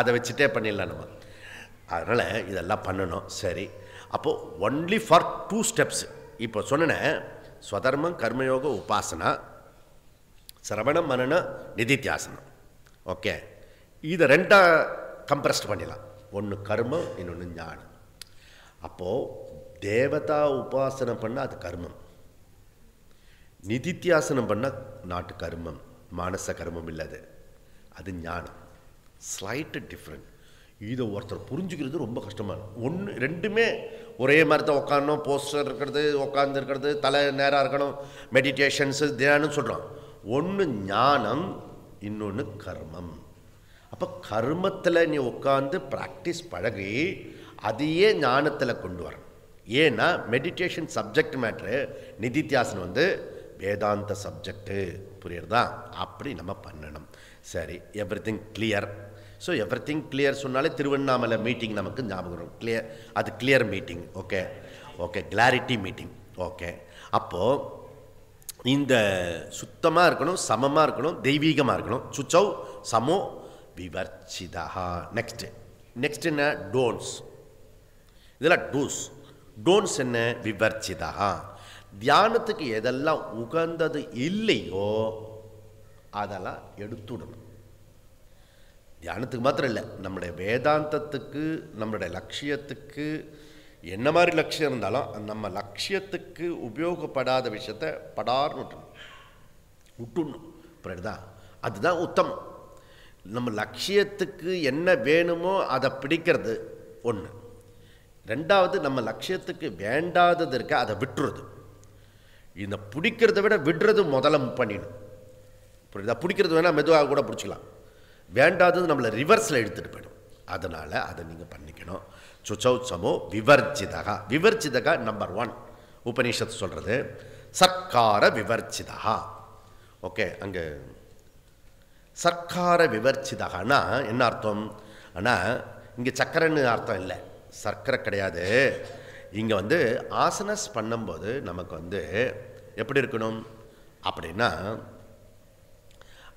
அதை வச்சுட்டே பண்ணிடலாம் நம்ம. அதனால் இதெல்லாம் பண்ணணும். சரி, அப்போது ஒன்லி ஃபார் 2 ஸ்டெப்ஸ் இப்போ சொன்னேன். ஸ்வதர்மம், கர்மயோக, உபாசனா, சிரவணம், மனனம், நிதித்தியாசனம். ஓகே, இதை 2ஆக கம்ப்ரஸ்ட் பண்ணிடலாம். ஒன்று கர்மம், இன்னொன்று ஞானம். அப்போது தேவதா உபாசனை பண்ணால் அது கர்மம், நிதித்தியாசனம் பண்ணால் நாட்டு கர்மம், மானச கர்மம் இல்லாது, அது ஞானம். Slight different. இதை ஒருத்தர் புரிஞ்சுக்கிறது ரொம்ப கஷ்டமான ஒன்று. ரெண்டுமே ஒரே மாதிரி தான் உட்காரணும், போஸ்டர் இருக்கிறது, உட்கார்ந்து இருக்கிறது, தலை நேராக இருக்கணும், மெடிடேஷன்ஸு, தியானம் சொல்கிறோம். ஒன்று ஞானம், இன்னொன்று கர்மம். அப்போ கர்மத்தில் நீ உட்காந்து ப்ராக்டிஸ் பழகி அதையே ஞானத்தில் கொண்டு வரணும். ஏன்னா மெடிடேஷன் சப்ஜெக்ட் மேட்ரு, நிதித்தியாசனம் வந்து வேதாந்த சப்ஜெக்டு. புரியுறதா? அப்படி நம்ம பண்ணணும். சரி, everything clear. So everything clear சொன்னாலே திருவண்ணாமலை மீட்டிங் நமக்கு ஞாபகம் வரும். கிளியர், அது clear meeting. Okay okay, clarity meeting. Okay, அப்போது இந்த சுத்தமாக இருக்கணும், சமமாக இருக்கணும், தெய்வீகமாக இருக்கணும். சுச்சௌ சமோ விவர்ச்சிதா. நெக்ஸ்ட் என்ன? டோன்ஸ். இதெல்லாம் டூஸ். டோன்ஸ் என்ன? விவர்ச்சிதா. தியானத்துக்கு எதெல்லாம் உகந்தது இல்லையோ அதெல்லாம் எடுத்துடணும். தியானத்துக்கு மாத்திரம் இல்லை, நம்முடைய வேதாந்தத்துக்கு, நம்மளுடைய லட்சியத்துக்கு என்ன மாதிரி லட்சியம் இருந்தாலும் நம்ம லட்சியத்துக்கு உபயோகப்படாத விஷயத்தை படார்னு விட்டுடணும். புரியுதா? அதுதான் உத்தமம். நம்ம லட்சியத்துக்கு என்ன வேணுமோ அதை பிடிக்கிறது ஒன்று. 2வது, நம்ம லட்சியத்துக்கு வேண்டாதது இருக்க அதை விட்டுறது. இந்த பிடிக்கிறத விட விடுறது முதல்ல பண்ணிடும். புரியுதா? பிடிக்கிறது வேணால் மெதுவாக கூட பிடிச்சிக்கலாம், வேண்டாதது நம்மளை ரிவர்ஸில் எடுத்துகிட்டு போயிடும். அதனால் அதை நீங்கள் பண்ணிக்கணும். சுச்சௌ சமோ விவர்ச்சிதா. விவர்ச்சிதா நம்பர் 1 உபநிஷத்து சொல்கிறது. சர்க்கார விவர்ச்சிதா. ஓகே, அங்கே சர்க்கார விவர்ச்சிதான்னா என்ன அர்த்தம்? ஆனால் இங்கே சக்கரைன்னு அர்த்தம் இல்லை, சர்க்கரை கிடையாது. இங்கே வந்து ஆசனஸ் பண்ணும்போது நமக்கு வந்து எப்படி இருக்கணும் அப்படின்னா,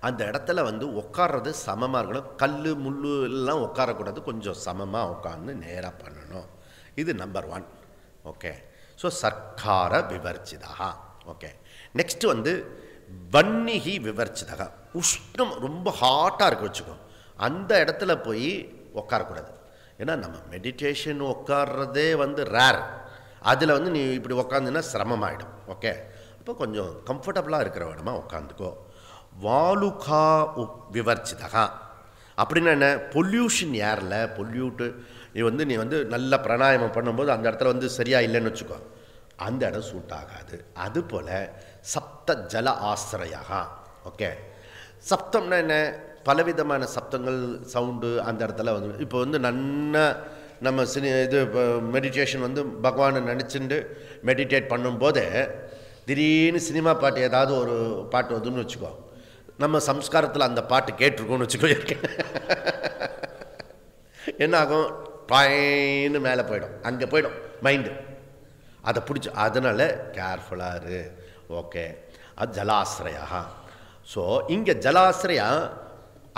அந்த இடத்துல வந்து உட்கார்றது சமமாக இருக்கணும். கல் முள்ளு எல்லாம் உட்காரக்கூடாது, கொஞ்சம் சமமாக உட்காந்து நேராக பண்ணணும். இது நம்பர் 1. ஓகே, ஸோ சர்க்கார விவர்ச்சிதா. ஓகே, நெக்ஸ்ட்டு வந்து வன்னிகி விவர்ச்சிதா. உஷ்ணம் ரொம்ப ஹாட்டாக இருக்க வச்சுக்கோ, அந்த இடத்துல போய் உட்காரக்கூடாது. ஏன்னா நம்ம மெடிடேஷன் உட்கார்றதே வந்து ரேர். அதில் வந்து நீ இப்படி உட்காந்துன்னா சிரமமாயிடும். ஓகே, அப்போ கொஞ்சம் கம்ஃபர்டபுளாக இருக்கிற இடமா உட்காந்துக்கோ. வாலுகா விவர்ச்சிதா அப்படின்னா என்ன? பொல்யூஷன் ஏரில் பொல்யூட்டு நீ வந்து நல்ல பிராணாயாமம் பண்ணும்போது அந்த இடத்துல வந்து சரியாக இல்லைன்னு வச்சுக்கோ, அந்த இடம் சூட் ஆகாது. அதுபோல் சப்த ஜல ஆசிரயா. ஓகே, சப்தம்னா என்ன? பலவிதமான சப்தங்கள், சவுண்டு அந்த இடத்துல வந்து இப்போ வந்து நன்னா நம்ம இது மெடிடேஷன் வந்து பகவானை நினச்சிட்டு மெடிடேட் பண்ணும்போதே திடீர்னு சினிமா பாட்டு ஏதாவது ஒரு பாட்டு வருதுன்னு வச்சுக்கோ, நம்ம சம்ஸ்காரத்தில் அந்த பாட்டு கேட்டிருக்கோம்னு வச்சுக்கோ, என்ன ஆகும், பயன்னு மேலே போயிடும், அங்கே போயிடும் மைண்டு, அதை பிடிச்சி. அதனால் கேர்ஃபுல்லாக இரு. ஓகே, அது ஜலாசிரயா. ஸோ இங்கே ஜலாசிரயா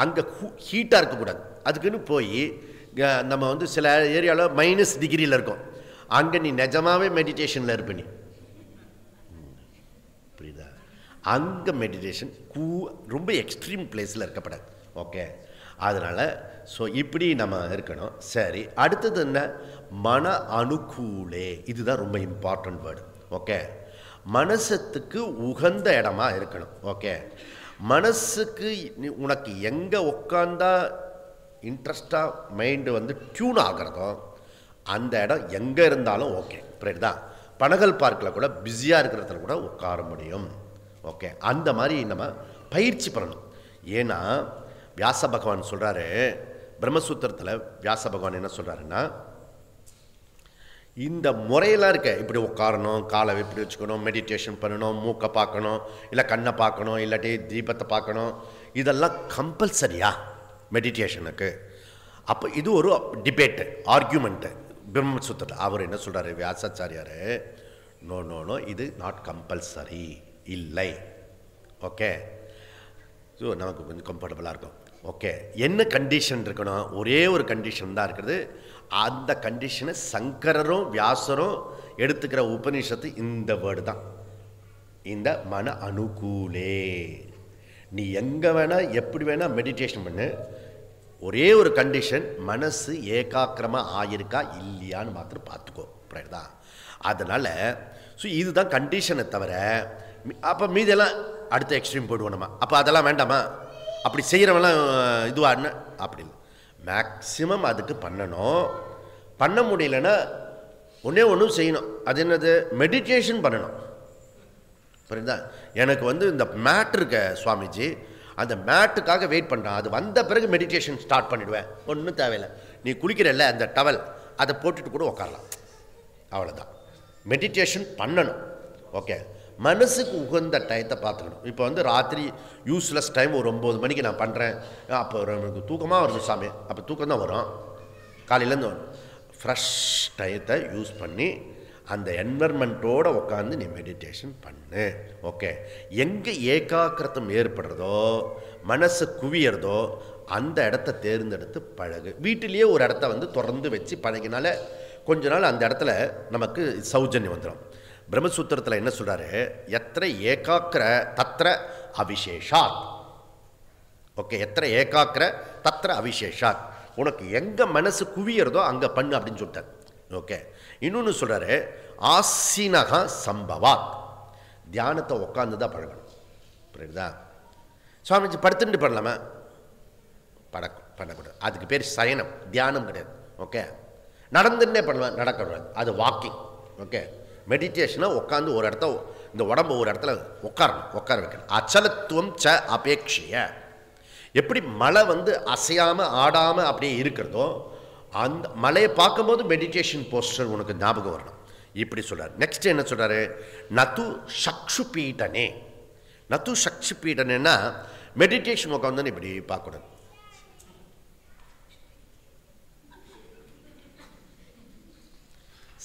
அங்கே ஹீட்டாக இருக்கக்கூடாது. அதுக்குன்னு போய் நம்ம வந்து சில ஏரியாவில் -டிகிரியில் இருக்கும், அங்கே நீ நிஜமாகவே மெடிடேஷனில் இருப்ப. நீ புரியுதா? அங்கே மெடிடேஷன் ரொம்ப எக்ஸ்ட்ரீம் பிளேஸில் இருக்கப்படாது. ஓகே, அதனால் ஸோ இப்படி நம்ம இருக்கணும். சரி, அடுத்தது என்ன, மன அனுகூலே. இதுதான் ரொம்ப இம்பார்ட்டன்ட் வேர்டு. ஓகே, மனசத்துக்கு உகந்த இடமா இருக்கணும். ஓகே, மனசுக்கு உனக்கு எங்கே உட்காந்தா இன்ட்ரெஸ்டாக மைண்டு வந்து டியூன் ஆகிறதோ அந்த இடம் எங்கே இருந்தாலும் ஓகே. புரியுதா? பனகல் பார்க்கில் கூட பிஸியாக இருக்கிறதுல கூட உட்கார முடியும். ஓகே, அந்த மாதிரி நம்ம பயிற்சி பண்ணணும். ஏன்னா வியாச பகவான் சொல்கிறாரு, பிரம்மசூத்திரத்தில் வியாச பகவான் என்ன சொல்கிறாருன்னா, இந்த முறையெல்லாம் இருக்க, இப்படி உட்காரணும், காலை இப்படி வச்சுக்கணும், மெடிடேஷன் பண்ணணும், மூக்கை பார்க்கணும், இல்லை கண்ணை பார்க்கணும், இல்லாட்டி தீபத்தை பார்க்கணும், இதெல்லாம் கம்பல்சரியா மெடிடேஷனுக்கு? அப்போ இது ஒரு டிபேட்டு, ஆர்கியூமெண்ட்டு பிரம்மசூத்திரத்தில். அவர் என்ன சொல்கிறாரு வியாசாச்சாரியார், நோ நோ நோ, இது நாட் கம்பல்சரி, இல்லை. ஓகே, ஸோ நமக்கு கொஞ்சம் கம்ஃபர்டபுளாக இருக்கும். ஓகே, என்ன கண்டிஷன் இருக்கணும்? ஒரே ஒரு கண்டிஷன் தான் இருக்குது. அந்த கண்டிஷனை சங்கரரும் வியாசரும் எடுத்துக்கிற உபநிஷத்து இந்த வேர்டு தான், இந்த மன அனுகூலே. நீ எங்கே வேணால் எப்படி வேணால் மெடிடேஷன் பண்ணு, ஒரே ஒரு கண்டிஷன், மனசு ஏகாக்கிரமாக ஆயிருக்கா இல்லையான்னு மாத்திரம் பார்த்துக்கோ. புரியுதா? அதனால் ஸோ இதுதான் கண்டிஷனை தவிர, அப்போ மீதெல்லாம் அடுத்த எக்ஸ்ட்ரீம் போயிடுவோம் நம்ம. அப்போ அதெல்லாம் வேண்டாமா? அப்படி செய்கிறவெல்லாம் இதுவான அப்படி இல்லை. மேக்சிமம் அதுக்கு பண்ணணும். பண்ண முடியலன்னா ஒன்றே ஒன்றும் செய்யணும். அது என்னது? மெடிடேஷன் பண்ணணும். புரியுதா? எனக்கு வந்து இந்த மேட் இருக்க சுவாமிஜி, அந்த மேட்டுக்காக வெயிட் பண்ணுறேன், அது வந்த பிறகு மெடிடேஷன் ஸ்டார்ட் பண்ணிவிடுவேன். ஒன்றும் தேவையில்லை, நீ குளிக்கிறல்ல அந்த டவல் அதை போட்டுட்டு கூட உட்காரலாம், அவ்வளோதான். மெடிடேஷன் பண்ணணும். ஓகே, மனசுக்கு உகந்த டயத்தை பார்த்துக்கணும். இப்போ வந்து ராத்திரி யூஸ்லெஸ் டைம் ஒரு 9 மணிக்கு நான் பண்ணுறேன், அப்போ எனக்கு தூக்கமாக வருது சாமி, அப்போ தூக்கம் தான் வரும், காலையிலேருந்து வரும். ஃப்ரெஷ் டயத்தை யூஸ் பண்ணி அந்த என்வரன்மெண்ட்டோடு உட்காந்து நீ மெடிடேஷன் பண்ணு. ஓகே, எங்கே ஏகாக்கிரத்தம் ஏற்படுறதோ, மனசு குவியறதோ அந்த இடத்த தேர்ந்தெடுத்து பழகு. வீட்டிலேயே ஒரு இடத்த வந்து தொடர்ந்து வச்சு பழகினால கொஞ்ச நாள் அந்த இடத்துல நமக்கு சௌஜன்யம் வந்துடும். பிரம்மசூத்திரத்தில் என்ன சொல்கிறாரு, எத்திர ஏகாக்கிர தத்திர அவிசேஷாத். ஓகே, எத்திர ஏகாக்கிர தத்திர அவிசேஷாத். உனக்கு எங்கே மனசு குவியறதோ அங்கே பண்ணு அப்படின்னு சொல்லிட்டார். ஓகே, இன்னொன்று சொல்கிறாரு, ஆசீனகா சம்பவாத். தியானத்தை உட்காந்து தான் பழகணும். புரியுதா? சுவாமிஜி படுத்துட்டு பண்ணலாமா? பண்ணக்கூடாது. அதுக்கு பேர் சயனம், தியானம் கிடையாது. ஓகே, நடந்துன்னே பண்ணலாம், நடக்கக்கூடாது, அது வாக்கிங். ஓகே, மெடிடேஷனை உட்காந்து ஒரு இடத்த, இந்த உடம்பு ஒரு இடத்துல உட்கார வைக்கணும். அச்சலத்துவம் ச அபேட்சிய. எப்படி மலை வந்து அசையாமல் ஆடாமல் அப்படியே இருக்கிறதோ, அந்த மலையை பார்க்கும்போது மெடிடேஷன் போஸ்டர் உனக்கு ஞாபகம் வரணும். இப்படி சொல்கிறார். நெக்ஸ்ட் என்ன சொல்கிறாரு, நது சக்ஷு பீட்டனே. நது சக்ஷு பீட்டனேன்னா மெடிடேஷன் உட்காந்து இப்படி பார்க்கணும்.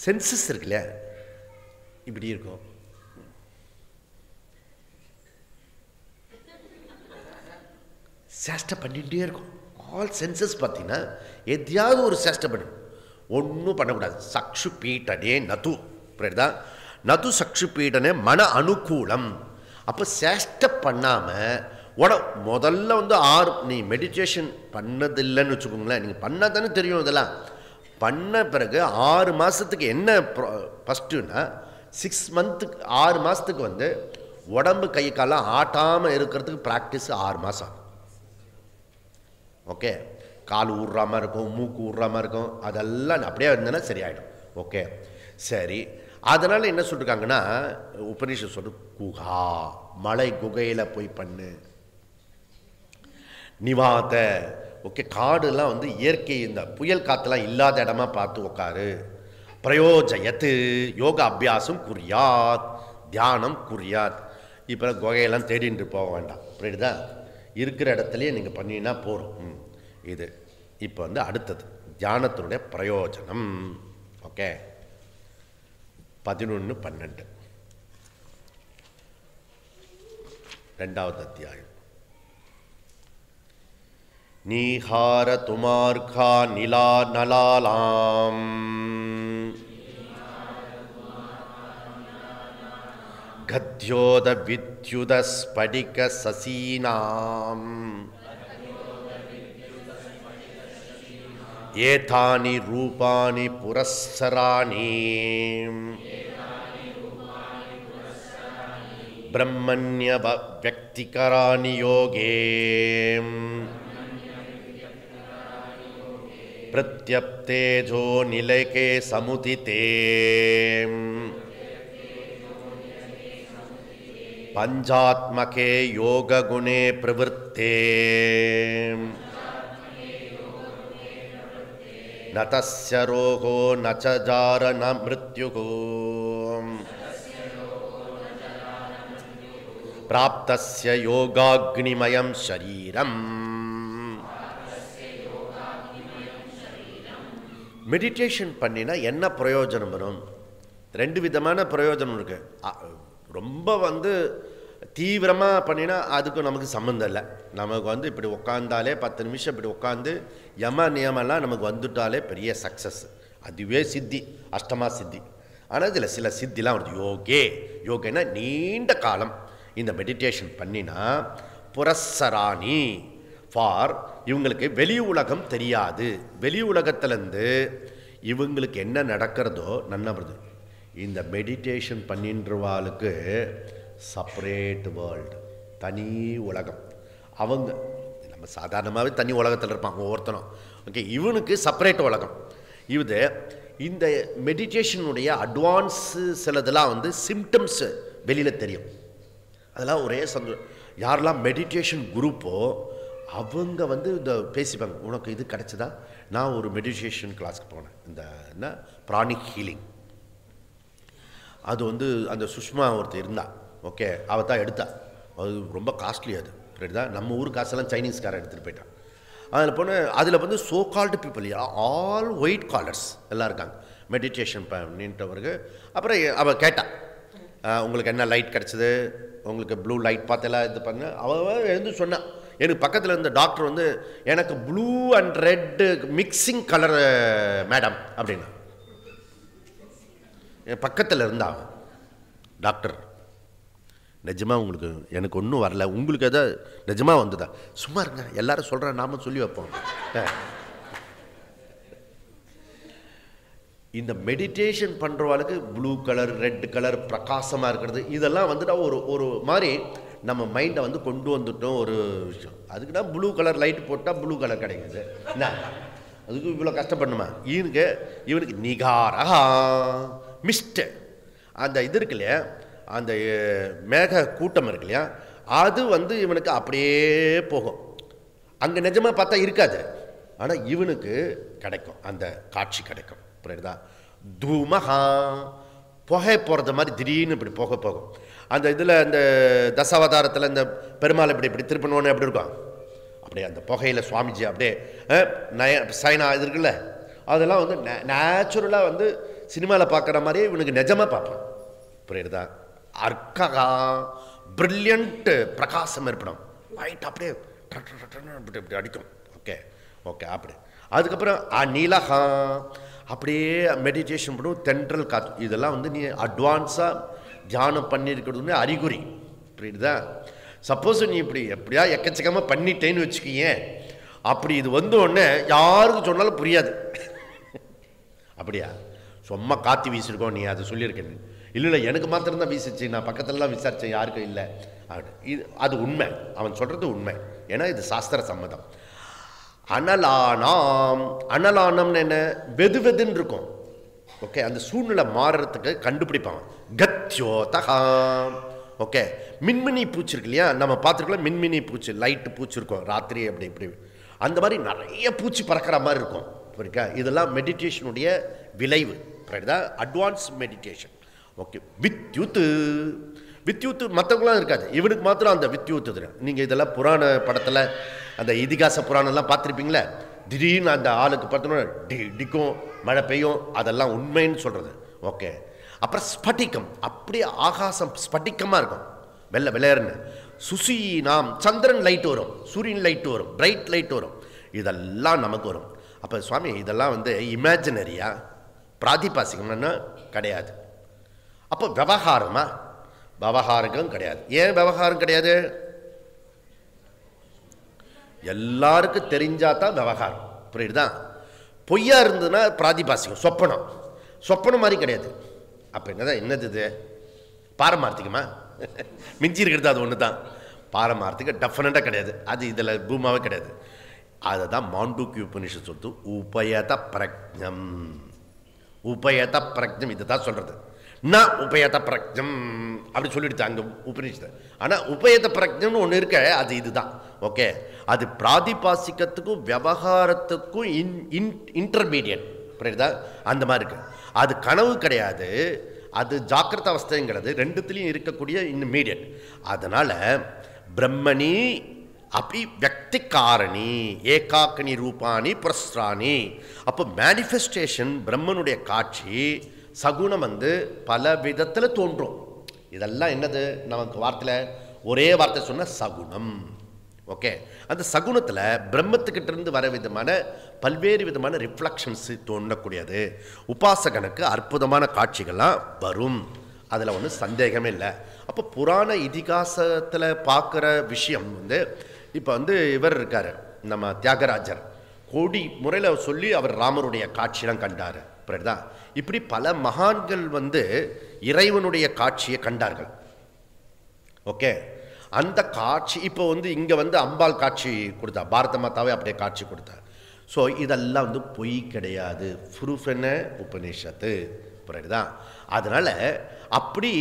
சென்சஸ் இருக்குல்ல, இப்படி இருக்கும். சேஷ்டை பண்ணிகிட்டே இருக்கும். ஆல் சென்சஸ் பார்த்தீங்கன்னா எதையாவது ஒரு சேஷ்டை பண்ணு, ஒன்றும் பண்ணக்கூடாது. சக்ஷு பீட்டனே நது. புரியுதா? நது சக்ஷு பீட்டனே மன அனுகூலம். அப்போ சேஷ்டை பண்ணாமல் முதல்ல வந்து நீ மெடிடேஷன் பண்ணதில்லைன்னு வச்சுக்கோங்களேன், நீங்கள் பண்ணால் தானே தெரியும். இதெல்லாம் பண்ண பிறகு 6 மாதத்துக்கு என்ன ஃபஸ்ட்டுன்னா, 6 மந்த்துக்கு 6 மாதத்துக்கு வந்து உடம்பு கை காலம் ஆட்டாமல் இருக்கிறதுக்கு ப்ராக்டிஸ் 6 மாதம். ஓகே, கால் ஊடுறாமல் இருக்கும், மூக்கு ஊடுறாமல் இருக்கும், அதெல்லாம் அப்படியே இருந்தேன்னா சரியாயிடும். ஓகே, சரி. அதனால் என்ன சொல்லிருக்காங்கன்னா, உபநிஷத் சொல்லு, குஹா, மலை குகையில் போய் பண்ணு. நிவாத, ஓகே, காடுலாம் வந்து இயற்கை, இந்த புயல் காற்றுலாம் இல்லாத இடமா பார்த்து உட்காரு. பிரயோஜயத்து, யோக அபியாசம் குறியாத், தியானம் குறியாத். இப்போ குகையெல்லாம் தேடிட்டு போக வேண்டாம். புரியுதா? இருக்கிற இடத்துலையே நீங்கள் பண்ணினா போகிறோம். இது இப்போ வந்து அடுத்தது தியானத்தினுடைய பிரயோஜனம். ஓகே, 11:12 2வது அத்தியாயம். நீஹார துமார்கா நிலா நலாலாம் கத்யோத வித்யுத ஸ்படிக சசீனாம் ஏதானி ரூபானி புரஸ்ஸராணி பிரம்மண்ய வியக்திகராணி யோகே பிரத்யப்தேஜோ நிலைகே சமுதிதே பஞ்சாத்மகே யோககுணே பிரவருத்தே ந தஸ்ய ரோகோ ந ச ஜார ந மிருத்யுகோ பிராப்தஸ்ய யோகாக்னிமயம் ஷரீரம். மெடிடேஷன் பண்ணினா என்ன பிரயோஜனம் வரும்? 2 விதமான பிரயோஜனம் இருக்கு. ரொம்ப வந்து தீவிரமாக பண்ணினா அதுக்கு நமக்கு சம்மந்தம் இல்லை. நமக்கு வந்து இப்படி உட்காந்தாலே 10 நிமிஷம் இப்படி உட்காந்து யம நியமெல்லாம் நமக்கு வந்துட்டாலே பெரிய சக்ஸஸ். அதுவே சித்தி, அஷ்டமா சித்தி. ஆனால் இதில் சில சித்திலாம் வருது. யோகேனா நீண்ட காலம் இந்த மெடிடேஷன் பண்ணினா புரஸ்ஸராணி ஃபார் இவங்களுக்கு வெளி உலகம் தெரியாது. வெளி உலகத்திலேருந்து இவங்களுக்கு என்ன நடக்கிறதோ நல்லா வருது. இந்த மெடிடேஷன் பண்ணின்றவாளுக்கு செப்பரேட் வேர்ல்டு, தனி உலகம். அவங்க நம்ம சாதாரணமாகவே தனி உலகத்தில் இருப்பாங்க ஒவ்வொருத்தனும். ஓகே, இவனுக்கு செப்பரேட் உலகம். இது இந்த மெடிடேஷனுடைய அட்வான்ஸு சிலதெல்லாம் வந்து சிம்டம்ஸு வெளியில் தெரியும். அதெல்லாம் ஒரே யாரெல்லாம் மெடிடேஷன் குரூப்போ அவங்க வந்து இந்த பேசிப்பாங்க, உனக்கு இது கிடச்சதா? நான் ஒரு மெடிடேஷன் கிளாஸ்க்கு போனேன், இந்த என்ன பிராணிக் ஹீலிங். அது வந்து அந்த சுஷ்மா ஒருத்தர் இருந்தா. ஓகே, அவள் தான் எடுத்தா. அது ரொம்ப காஸ்ட்லி. அது தான் நம்ம ஊர் காசெல்லாம் சைனீஸ்காரன் எடுத்துகிட்டு போயிட்டான். அதில் போனால் அதில் வந்து so called people, all white collars எல்லாம் இருக்காங்க மெடிடேஷன் பண்ணின்றவருக்கு. அப்புறம் அவள் கேட்டாள், உங்களுக்கு என்ன லைட் கிடச்சிது, உங்களுக்கு ப்ளூ லைட் பார்த்தெல்லாம் இது பண்ண. அவள் எழுந்து சொன்னான். எனக்கு பக்கத்தில் இருந்த டாக்டர் வந்து எனக்கு blue and red mixing colour madam அப்படின்னா. என் பக்கத்தில் இருந்தா டாக்டர். நிஜமாக உங்களுக்கு எனக்கு ஒன்றும் வரல, உங்களுக்கு எதாவது நிஜமாக வந்ததா? சும்மா இருங்க, எல்லாரும் சொல்கிறேன், நாம சொல்லி வைப்போம். இந்த மெடிடேஷன் பண்ணுறவாளுக்கு ப்ளூ கலர் ரெட் கலர் பிரகாசமாக இருக்கிறது இதெல்லாம் வந்துட்டா ஒரு மாதிரி நம்ம மைண்டை வந்து கொண்டு வந்துட்டோம் ஒரு விஷயம். அதுக்குன்னா ப்ளூ கலர் லைட் போட்டால் ப்ளூ கலர் கிடைக்குது. என்ன அதுக்கு இவ்வளோ கஷ்டப்படணுமா? இவனுக்கு நிகாரா மிஸ்ட் அந்த இது இருக்கு இல்லையா, அந்த மேக கூட்டம் இருக்கு இல்லையா, அது வந்து இவனுக்கு அப்படியே போகும். அங்கே நிஜமாக பார்த்தா இருக்காது, ஆனால் இவனுக்கு கிடைக்கும், அந்த காட்சி கிடைக்கும். புரியுதா? தூமஹா புகை போகிறது மாதிரி திடீர்னு இப்படி புகை போகும். அந்த இதில் அந்த தசாவதாரத்தில் இந்த பெருமாள் இப்படி திருப்பணுன்னு எப்படி இருக்கும், அப்படியே அந்த புகையில் சுவாமிஜி அப்படியே சைனா இது இருக்குல்ல, அதெல்லாம் வந்து நேச்சுரலாக வந்து சினிமாவில் பார்க்குற மாதிரியே இவனுக்கு நிஜமாக பார்ப்பான். புரியுதா? அர்க்ககா பிரில்லியன்ட்டு பிரகாசம் ஏற்படும். லைட் அப்படியே இப்படி அடிக்கும். ஓகே ஓகே அப்படி. அதுக்கப்புறம் நீலகா அப்படியே மெடிடேஷன் பண்ணும், தென்றல் காற்று. இதெல்லாம் வந்து நீ அட்வான்ஸாக தியானம் பண்ணியிருக்கிறது அறிகுறி. புரியுதா? சப்போஸ் நீ இப்படி எப்படியா எக்கச்சக்கமாக பண்ணிட்டேன்னு வச்சுக்கிங்க, அப்படி இது வந்த உடனே யாருக்கு சொன்னாலும் புரியாது. அப்படியா சும்மா காற்று வீசிருக்கோம் நீ அதை சொல்லியிருக்கேன். இல்லை எனக்கு மாத்திரம்தான் வீசிச்சு, நான் பக்கத்துலலாம் விசாரித்தேன், யாருக்கும் இல்லை. இது அது உண்மை, அவன் சொல்கிறது உண்மை. ஏன்னா இது சாஸ்திர சம்மதம். அனலானாம், அனலானம்னு என்ன, வெது வெதுன்னு இருக்கும். ஓகே, அந்த சூழ்நிலை மாறுறதுக்கு கண்டுபிடிப்பான். கத்யோதகா. ஓகே, மின்மினி பூச்சி இருக்கு இல்லையா, நம்ம பார்த்துருக்கலாம் மின்மினி பூச்சி, லைட்டு பூச்சி இருக்கும் ராத்திரி அப்படி இப்படி, அந்த மாதிரி நிறைய பூச்சி பறக்கிற மாதிரி இருக்கும். புரியுதா? இதெல்லாம் மெடிடேஷனுடைய விளைவு. புரியுதா? Advance meditation. ஓகே, வித்யுத் வித்யூத்து மற்றவங்களாம் இருக்காது, இவனுக்கு மாத்திரம் அந்த வித்யூத்து தெரியும். நீங்கள் இதெல்லாம் புராண படத்தில் அந்த இதிகாச புராணம்லாம் பார்த்துருப்பீங்களே, திடீர்னு அந்த ஆளுக்கு பார்த்தோன்னா டிக்கும் மழை பெய்யும், அதெல்லாம் உண்மைன்னு சொல்கிறது. ஓகே, அப்புறம் ஸ்பட்டிகம், அப்படியே ஆகாசம் ஸ்பட்டிக்கமாக இருக்கும், வெள்ளை விளையாடுன்னு. சுசி நாம் சந்திரன் லைட் வரும், சூரியன் லைட் வரும், பிரைட் லைட் வரும், இதெல்லாம் நமக்கு வரும். அப்போ சுவாமி இதெல்லாம் வந்து இமேஜினரியா, பிராதிபாசிகம்னா கிடையாது. அப்போ விவகாரமா? விவகாரம் கிடையாது. ஏன் விவகாரம் கிடையாது? எல்லாருக்கும் தெரிஞ்சாதான் விவகாரம், புரியுதுதான்? பொய்யா இருந்ததுன்னா பிராதிபாசிகம், சொப்பனம். சொப்பனம் மாதிரி கிடையாது. அப்போ என்னதான் என்னது இது? பாரமார்த்திகமா? மிஞ்சி இருக்கிறது அது ஒன்று தான். பாரமார்த்திகம் டெஃபினட்டாக கிடையாது, அது இதில் பூமாவே கிடையாது. அதை தான் மாண்டூக்கிய உபநிஷத் சொல்லுது, உபயத பிரஜம். உபயத பிரஜம் இது தான் சொல்கிறது. நான் உபயத பிரஜம் அப்படி சொல்லிடுது அங்கே உபநிஷத்தை. ஆனால் உபயத பிரஜம்னு ஒன்று இருக்க, அது இதுதான். ஓகே, அது பிராதிபாசிக்கத்துக்கும் விவகாரத்துக்கும் இன்டர்மீடியட், புரியுதா? அந்த மாதிரி இருக்கு. அது கனவு கிடையாது, அது ஜாக்கிரத அவஸ்தைங்கிறது, ரெண்டுத்துலேயும் இருக்கக்கூடிய இன்மீடியட். அதனால் பிரம்மணி அப்படி வியக்தி காரணி ஏகாக்கனி ரூபானி புரஸ்ராணி. அப்போ மேனிஃபெஸ்டேஷன், பிரம்மனுடைய காட்சி சகுனம் வந்து பல விதத்தில் தோன்றும். இதெல்லாம் என்னது? நமக்கு வார்த்தையில் ஒரே வார்த்தை சொன்ன சகுனம். ஓகே, அந்த சகுனத்தில் பிரம்மத்துக்கிட்ட இருந்து வர விதமான பல்வேறு விதமான ரிஃப்ளக்ஷன்ஸ் தோன்றக்கூடியது. உபாசகனுக்கு அற்புதமான காட்சிகள்லாம் வரும், அதில் ஒன்றும் சந்தேகமே இல்லை. அப்போ புராண இதிகாசத்தில் பார்க்குற விஷயம் வந்து, இப்போ வந்து இவர் இருக்கார் நம்ம தியாகராஜர், கோடி முறையில் சொல்லி அவர் ராமருடைய காட்சியெல்லாம் கண்டார், புரியுதா? இப்படி பல மகான்கள் வந்து இறைவனுடைய காட்சியை கண்டார்கள். ஓகே, அந்த காட்சி இப்போ வந்து இங்கே வந்து அம்பாள் காட்சி கொடுத்தா, பாரத மாதாவே அப்படியே காட்சி கொடுத்தார். ஸோ இதெல்லாம் வந்து பொய் கிடையாது, ப்ரூஃப் என்ன? உபநிஷத்து, புரியுதா? அதனால் அப்படி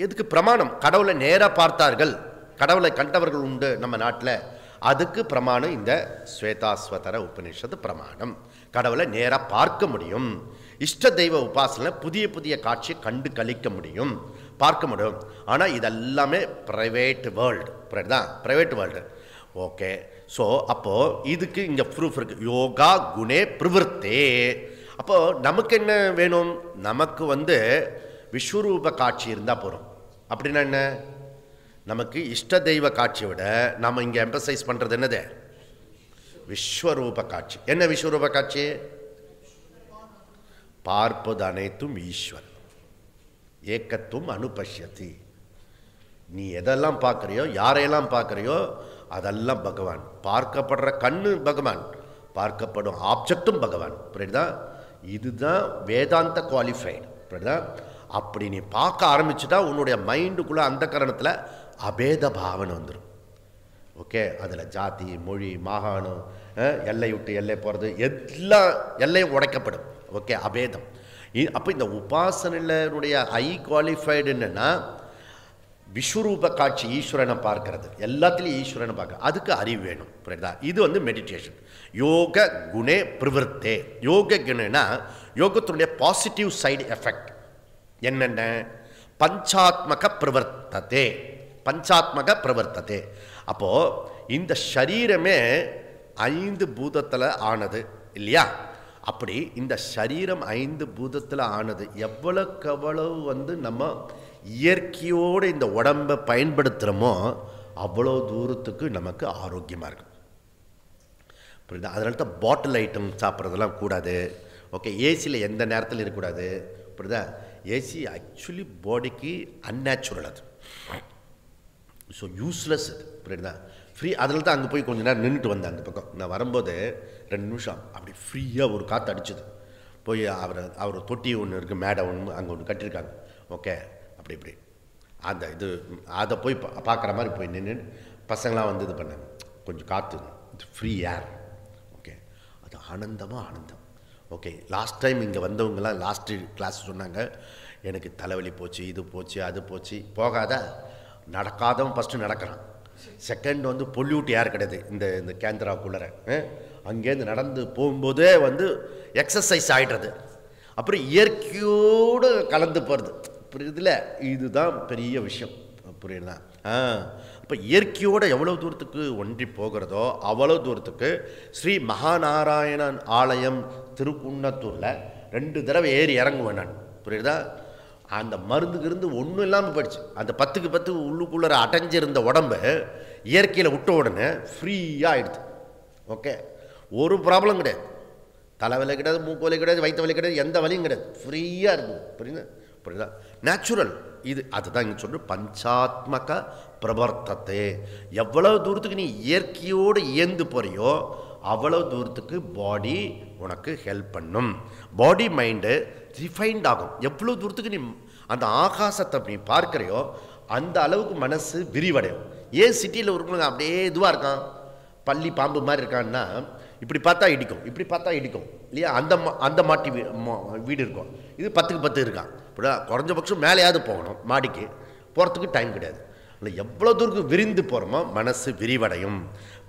எதுக்கு பிரமாணம்? கடவுளை நேராக பார்த்தார்கள், கடவுளை கண்டவர்கள் உண்டு நம்ம நாட்டில், அதுக்கு பிரமாணம் இந்த ஸ்வேதாஸ்வதர உபநிஷத்து பிரமாணம். கடவுளை நேராக பார்க்க முடியும், இஷ்ட தெய்வ உபாசனை புதிய புதிய காட்சியை கண்டு கழிக்க முடியும், பார்க்க முடியும். ஆனால் இதெல்லாமே ப்ரைவேட் வேர்ல்டு, புரியுதா? Private world. ஓகே, ஸோ அப்போது இதுக்கு இங்கே ப்ரூஃப் இருக்குது, யோகா குணே பிரவருத்தே. அப்போது நமக்கு என்ன வேணும்? நமக்கு வந்து விஸ்வரூப காட்சி இருந்தால் போகிறோம். அப்படின்னா என்ன? நமக்கு இஷ்ட தெய்வ காட்சியை விட நம்ம இங்கே எம்பசைஸ் பண்ணுறது என்னது? விஸ்வரூப காட்சி. என்ன விஸ்வரூப காட்சி? பார்ப்பது அனைத்தும் ஈஸ்வர், ஏக்கத்துவம் அனுபஷ்யதி. நீ எதெல்லாம் பார்க்குறியோ, யாரையெல்லாம் பார்க்குறியோ, அதெல்லாம் பகவான். பார்க்கப்படுற கண்ணு பகவான், பார்க்கப்படும் ஆப்ஜெக்டும் பகவான், புரியுதா? இதுதான் வேதாந்த குவாலிஃபைடு, புரியுதா? அப்படி நீ பார்க்க ஆரம்பிச்சுட்டா உன்னுடைய மைண்டுக்குள்ளே அந்த காரணத்தில் அபேத பாவனை வந்துடும். ஓகே, அதில் ஜாதி மொழி மாகாணம் எல்லை விட்டு எல்லை போகிறது எல்லாம் எல்லையும் உடைக்கப்படும். ஓகே, அபேதம். அப்போ இந்த உபாசனையினுடைய ஐ குவாலிஃபைடு என்னென்னா விஸ்வரூப காட்சி, ஈஸ்வரனை பார்க்கறது, எல்லாத்துலேயும் ஈஸ்வரனை பார்க்க, அதுக்கு அறிவு வேணும், புரியுதா? இது வந்து மெடிடேஷன். யோக குணே பிரவருத்தே. யோக குணேனா யோகத்தினுடைய பாசிட்டிவ் சைடு எஃபெக்ட் என்னென்ன? பஞ்சாத்மக பிரவர்த்ததே, பஞ்சாத்மக பிரவர்த்ததே. அப்போது இந்த சரீரமே 5 பூதத்தில் ஆனது இல்லையா? அப்படி இந்த சரீரம் 5 பூதத்தில் ஆனது. எவ்வளோக்கவ்வளவு வந்து நம்ம இயற்கையோடு இந்த உடம்பை பயன்படுத்துகிறோமோ அவ்வளோ தூரத்துக்கு நமக்கு ஆரோக்கியமாக இருக்கும், புரியுதா? அதனால தான் பாட்டில் ஐட்டம் சாப்பிட்றதெல்லாம் கூடாது. ஓகே, ஏசியில் எந்த நேரத்தில் இருக்கக்கூடாது, புரியுதா? ஏசி ஆக்சுவலி பாடிக்கு அன்நேச்சுரல், அது ஸோ யூஸ்லெஸ், அது புரியுதா? ஃப்ரீ. அதில் தான் அங்கே போய் கொஞ்சம் நேரம் நின்றுட்டு வந்தேன். அந்த பக்கம் நான் வரும்போது 2 நிமிஷம் அப்படி ஃப்ரீயாக ஒரு காற்று அடிச்சுது. போய் அவர் தொட்டி ஒன்று இருக்குது, மேடை ஒன்று அங்கே ஒன்று கட்டியிருக்காங்க. ஓகே, அப்படி இப்படி அந்த இது அதை போய் பார்க்குற மாதிரி போய் நின்று பசங்களாம் வந்து இது பண்ணாங்க. கொஞ்சம் காற்று, ஃப்ரீ ஏர். ஓகே, அது ஆனந்தமாக ஆனந்தம். ஓகே, லாஸ்ட் டைம் இங்கே வந்தவங்கலாம் லாஸ்ட்டு கிளாஸ் சொன்னாங்க, எனக்கு தலைவலி போச்சு, இது போச்சு, அது போச்சு. போகாத, நடக்காதவன் ஃபஸ்ட்டு நடக்கிறான். செகண்ட் வந்து பொல்யூட் ஏர் கிடையாது இந்த இந்த கேந்திராக்குள்ளே. அங்கேருந்து நடந்து போகும்போதே வந்து எக்ஸசைஸ் ஆகிடுறது. அப்புறம் இயற்கையோடு கலந்து போகிறது, புரியுதுல? இதுதான் பெரிய விஷயம். புரியுதா? இப்போ இயற்கையோடு எவ்வளோ தூரத்துக்கு ஒன்றி போகிறதோ அவ்வளோ தூரத்துக்கு ஸ்ரீ மகாநாராயணன் ஆலயம் திருக்குன்னத்தூரில் 2 தடவை ஏறி இறங்குவேன் நான். புரியுதா? அந்த மருந்துக்கு இருந்து ஒன்றும் இல்லாமல் போயிடுச்சு. அந்த 10க்கு 10 உள்ளுக்குள்ளே அடைஞ்சிருந்த உடம்பு இயற்கையில் விட்ட உடனே ஃப்ரீயாக ஆகிடுது. ஓகே, ஒரு ப்ராப்ளம் கிடையாது. தலைவலி கிடையாது, மூக்கு வலி கிடையாது, வயிற்று வலி கிடையாது, எந்த வலியும் கிடையாது. ஃப்ரீயாக இருக்குது. புரியுதா? புரியுதா? நேச்சுரல் இது. அதுதான் இங்கே சொல்கிற பஞ்சாத்மக பிரவர்த்தத்தை. எவ்வளோ தூரத்துக்கு நீ இயற்கையோடு இயந்து போறியோ அவ்வளோ தூரத்துக்கு பாடி உனக்கு ஹெல்ப் பண்ணும். பாடி மைண்டு ரிஃபைன்ட் ஆகும். எவ்வளோ தூரத்துக்கு நீ அந்த ஆகாசத்தை நீ பார்க்குறியோ அந்த அளவுக்கு மனசு விரிவடையும். ஏன் சிட்டியில் இருக்கிறவங்க அப்படியே இதுவாக இருக்கான், பள்ளி பாம்பு மாதிரி இருக்கான்னா, இப்படி பார்த்தா இடிக்கும், இப்படி பார்த்தா இடிக்கும் இல்லையா? அந்த மாட்டி வீடு இருக்கும். இது 10க்கு 10 இருக்கான். இப்படி குறைஞ்சபட்சம் மேலேயாவது போகணும், மாடிக்கு போகிறதுக்கு டைம் கிடையாது. இல்லை, எவ்வளோ தூரத்துக்கு விரிந்து போகிறோமோ மனசு விரிவடையும்.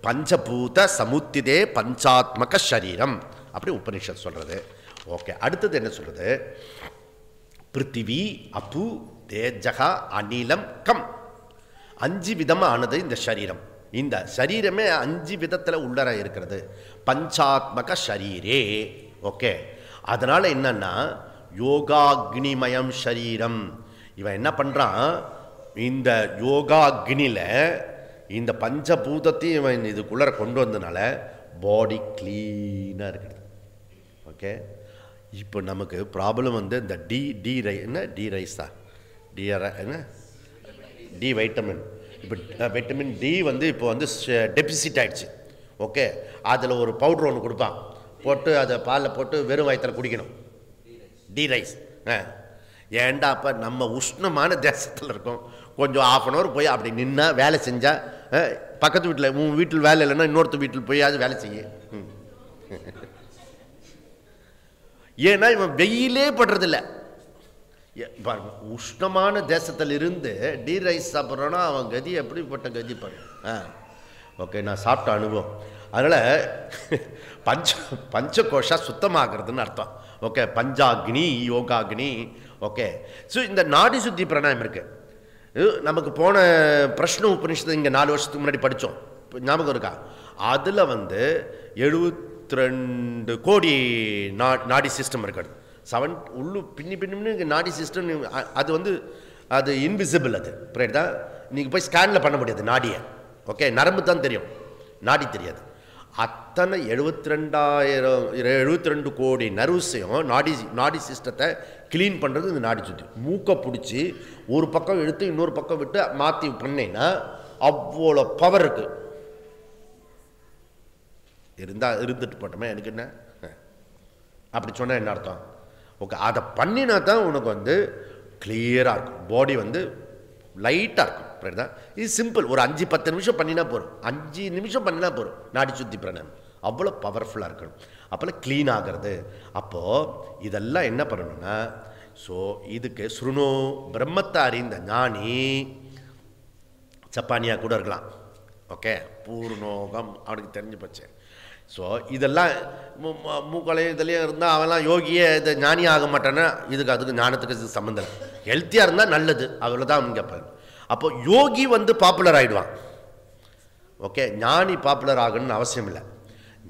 பஞ்சபூத சமுத்திதே பஞ்சாத்மக சரீரம் அப்படி உபனிஷத் சொல்கிறது. ஓகே, அடுத்தது என்ன சொல்கிறது? பிருத்திவி அப்பு தேஜகா அனிலம் கம். 5 விதமாக ஆனது இந்த சரீரம். இந்த சரீரமே 5 விதத்தில் உள்ளர இருக்கிறது. பஞ்சாத்மக ஷரீரே. ஓகே, அதனால் என்னன்னா யோகாக்னிமயம் ஷரீரம். இவன் என்ன பண்ணுறான், இந்த யோகாக்னியில் இந்த பஞ்சபூதத்தையும் இவன் இதுக்குள்ளே கொண்டு வந்ததுனால பாடி க்ளீனாக இருக்குது. ஓகே, இப்போ நமக்கு ப்ராப்ளம் வந்து இந்த டி ரைஸா என்ன டி வைட்டமின். இப்போ வைட்டமின் டி வந்து இப்போ வந்து டெபிசிட் ஆகிடுச்சு. ஓகே, அதில் ஒரு பவுட்ரு ஒன்று கொடுப்பான், போட்டு அதை பாலில் போட்டு வெறும் வயிற்றில் குடிக்கணும். டி ரைஸ். ஏண்டா அப்போ நம்ம உஷ்ணமான தேசத்தில் இருக்கோம், கொஞ்சம் ½ hour போய் அப்படி நின்னா வேலை செஞ்சால், பக்கத்து வீட்டில் உன் வீட்டில் வேலை இல்லைன்னா இன்னொருத்த வீட்டில் போய் அது வேலை செய்ய. ஏன்னா இவன் வெயிலே படுறதில்ல. உஷ்ணமான தேசத்தில் இருந்து டி ரைஸ் சாப்பிட்றோன்னா அவன் கதி எப்படிப்பட்ட கதி பாரு. ஓகே, நான் சாப்பிட்ட அனுபவம். அதனால் பஞ்சகோஷா சுத்தமாகிறதுன்னு அர்த்தம். ஓகே, பஞ்சாக்னி யோகாக்னி. ஓகே, ஸோ இந்த நாடி சுத்தி பிராணாயம் இருக்குது. நமக்கு போன பிரஷ்ன உபநிஷத்து இங்கே 4 வருஷத்துக்கு முன்னாடி படித்தோம், ஞாபகம் இருக்கா? அதில் வந்து 72 கோடி நாடி சிஸ்டம் இருக்கிறது. உள்ளு பின்னி நாடி சிஸ்டம். அது வந்து அது இன்விசிபிள். அது புரியுதா? நீங்கள் போய் ஸ்கேனில் பண்ண முடியாது நாடியை. ஓகே, நரம்பு தான் தெரியும், நாடி தெரியாது. அத்தனை 72 கோடி நர்வ்ஸையும் நாடி சிஸ்டத்தை க்ளீன் பண்ணுறது இந்த நாடி சுத்தி. மூக்கை பிடிச்சி ஒரு பக்கம் எடுத்து இன்னொரு பக்கம் விட்டு மாற்றி பண்ணேன்னா அவ்வளோ பவர் இருக்கு. இருந்துட்டு போட்டோமே, எனக்கு என்ன அப்படி சொன்னால் என்ன அர்த்தம்? ஓகே, அதை பண்ணினா தான் உனக்கு வந்து கிளியராக இருக்கும், பாடி வந்து லைட்டாக இருக்கும். புரியுதா? இது சிம்பிள். ஒரு 5-10 நிமிஷம் பண்ணினா போகிறோம், 5 நிமிஷம் பண்ணினா போகிறோம். நாடி சுத்தி பிராணாயம் அவ்வளோ பவர்ஃபுல்லாக இருக்கணும். அப்போல்லாம் க்ளீன் ஆகிறது. அப்போது இதெல்லாம் என்ன பண்ணணும்னா, ஸோ இதுக்கு ஸ்ருணு பிரம்மத்தை அறிந்த ஞானி சப்பானியாக கூட இருக்கலாம். ஓகே, பூர்ணோகம் அவனுக்கு தெரிஞ்சு போச்சு. ஸோ இதெல்லாம் மூக்கலையும் இதுலேயும் இருந்தால் அவன்லாம் யோகியே இதை ஞானி ஆக மாட்டான்னா அதுக்கு ஞானத்துக்கு இது சம்மந்தம் இல்லை. ஹெல்த்தியாக இருந்தால் நல்லது, அவ்வளோதான் இங்கே. அப்போ யோகி வந்து பாப்புலர் ஆகிடுவான். ஓகே, ஞானி பாப்புலர் ஆகணும்னு அவசியம் இல்லை.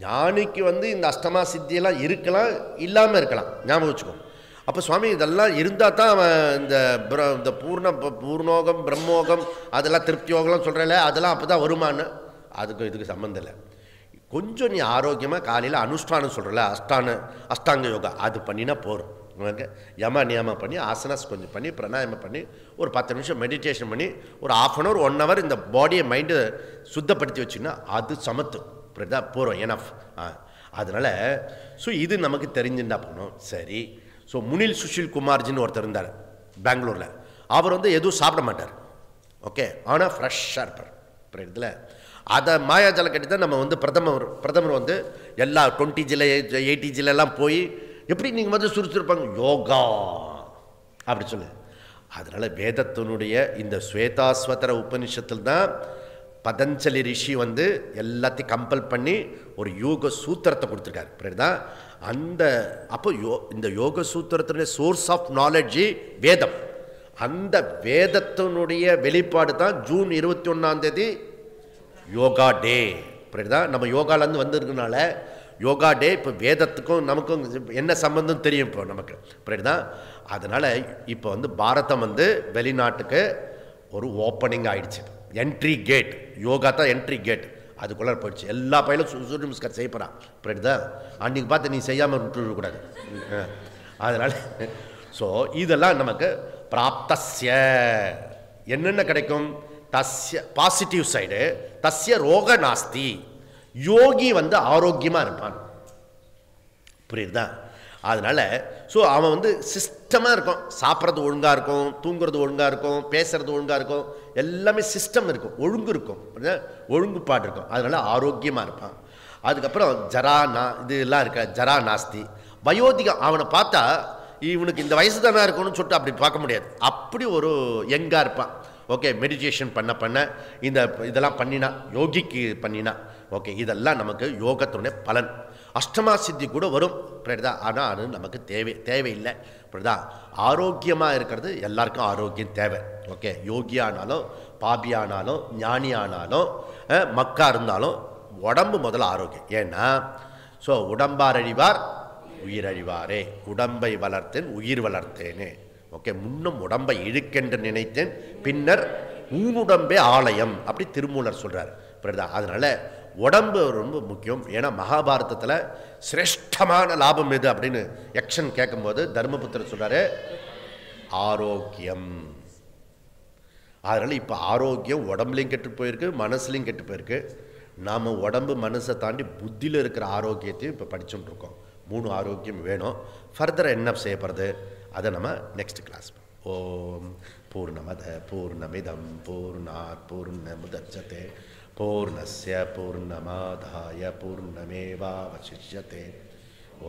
ஞானிக்கு வந்து இந்த அஷ்டமா சித்தியெல்லாம் இருக்கலாம், இல்லாமல் இருக்கலாம். ஞாபகம் வச்சுக்கோ. அப்போ சுவாமி இதெல்லாம் இருந்தால் தான் அவன் இந்த பூர்ணோகம் பிரம்மோகம் அதெல்லாம் திருப்தி யோகம்லாம் சொல்கிறேன்ல, அதெல்லாம் அப்போ தான் வருமானு. இதுக்கு சம்மந்தம் இல்லை. கொஞ்சம் நீ ஆரோக்கியமாக காலையில் அனுஷ்டானம் சொல்கிறல, அஷ்டாங்க யோகா அது பண்ணினா போகிறோம். யம நியமம் பண்ணி ஆசனாஸ் கொஞ்சம் பண்ணி பிராணாயாமம் பண்ணி ஒரு 10 நிமிஷம் மெடிடேஷன் பண்ணி ஒரு ½ hour 1 hour இந்த பாடியை மைண்டு சுத்தப்படுத்தி வச்சிங்கன்னா அது சமத்து. புரியுதா? போகிறோம் எனஃப். அதனால் ஸோ இது நமக்கு தெரிஞ்சுட்டா போகணும். சரி, ஸோ முனில் சுஷில் குமார்ஜின்னு ஒருத்தர் இருந்தார் பெங்களூரில். அவர் வந்து எதுவும் சாப்பிட மாட்டார். ஓகே, ஆனால் ஃப்ரெஷ்ஷாக இருப்பார். புரியுதுல? அதை மாயாஜாலம் கட்டி தான் நம்ம வந்து பிரதமர் வந்து எல்லா 20 ஜில்லை 80 ஜில்லெல்லாம் போய் எப்படி நீங்கள் வந்து சுறுசுறுப்பாங்க யோகா அப்படி சொல்லு. அதனால் வேதத்தினுடைய இந்த ஸ்வேதாஸ்வதர உபனிஷத்தில் தான் பதஞ்சலி ரிஷி வந்து எல்லாத்தையும் கம்பல் பண்ணி ஒரு யோக சூத்திரத்தை கொடுத்துருக்காரு. புரியுதா? அப்போ இந்த யோக சூத்திரத்தினுடைய சோர்ஸ் ஆஃப் நாலேஜ் வேதம். அந்த வேதத்தினுடைய வெளிப்பாடு தான் ஜூன் 21 யோகா டே. புரியுதா? நம்ம யோகாலேருந்து வந்திருக்கனால யோகா டே. இப்போ வேதத்துக்கும் நமக்கும் என்ன சம்பந்தம் தெரியும் இப்போ நமக்கு. புரியுதா? அதனால் இப்போ வந்து பாரதம் வந்து வெளிநாட்டுக்கு ஒரு ஓப்பனிங் ஆகிடுச்சு. Entry gate. யோகா தான் என்ட்ரி கேட். அதுக்குள்ளே போயிடுச்சு. எல்லா பயிலும் சூரிய நமஸ்காரம் செய்ய போகிறான். புரியுதா? அன்றைக்கி பார்த்து நீ செய்யாமல் விட்டுவிடக்கூடாது. அதனால் ஸோ இதெல்லாம் நமக்கு பிராப்தஸ்ய என்னென்ன கிடைக்கும்? தஸ்ய பாசிட்டிவ் சைடு தஸ்ய ரோக நாஸ்தி. யோகி வந்து ஆரோக்கியமாக இருப்பான். புரியுதா? அதனால் ஸோ அவன் வந்து சிஸ்டமாக இருக்கும். சாப்பிட்றது ஒழுங்காக இருக்கும், தூங்குறது ஒழுங்காக இருக்கும், பேசுகிறது ஒழுங்காக இருக்கும், எல்லாமே சிஸ்டம் இருக்கும், ஒழுங்கு இருக்கும், ஒழுங்குப்பாடு இருக்கும். அதனால் ஆரோக்கியமாக இருப்பான். அதுக்கப்புறம் இதெல்லாம் இருக்க ஜரா நாஸ்தி. வயோதிகம். அவனை பார்த்தா இவனுக்கு இந்த வயசு தானே இருக்கணும்னு சொல்லிட்டு அப்படி பார்க்க முடியாது. அப்படி ஒரு யங்காக இருப்பான். ஓகே, மெடிடேஷன் பண்ண இதெல்லாம் பண்ணினா, யோகிக்கு பண்ணினா, ஓகே, இதெல்லாம் நமக்கு யோகத்தினுடைய பலன். அஷ்டமா சித்தி கூட வரும். புரியுதா? ஆனால் அது நமக்கு தேவையில்லை. புரியுதா? ஆரோக்கியமாக இருக்கிறது எல்லாருக்கும் ஆரோக்கியம் தேவை. ஓகே, யோகியானாலும் பாபியானாலும் ஞானியானாலும் மக்கா இருந்தாலும் உடம்பு முதல்ல ஆரோக்கியம். ஏன்னா ஸோ உடம்பாரழிவார் உயிரழிவாரே, உடம்பை வளர்த்தேன் உயிர் வளர்த்தேனே. ஓகே, முன்னும் உடம்பை இழுக்கென்று நினைத்தேன் பின்னர் ஊனுடம்பே ஆலயம், அப்படி திருமூலர் சொல்கிறார். புரியுதா? அதனால் உடம்பு ரொம்ப முக்கியம். ஏன்னா மகாபாரதத்தில் சிரேஷ்டமான லாபம் எது அப்படின்னு யக்ஷன் கேட்கும்போது தர்மபுத்திரர் சொல்கிறாரு ஆரோக்கியம். அதனால் இப்போ ஆரோக்கியம் உடம்புலையும் கெட்டு போயிருக்கு, மனசுலையும் கெட்டு போயிருக்கு. நாம் உடம்பு மனசை தாண்டி புத்தியில் இருக்கிற ஆரோக்கியத்தையும் இப்போ படிச்சுட்டு இருக்கோம். 3 ஆரோக்கியம் வேணும். ஃபர்தர் என்ன செய்யப்படுறது அதை நம்ம நெக்ஸ்ட் கிளாஸ். ஓம் பூர்ணமத பூர்ணமிதம் பூர்ணாத் பூர்ணமுதச்யதே பூர்ணஸ்ய பூர்ணமாதாய பூர்ணமேவாவசிஷ்யதே.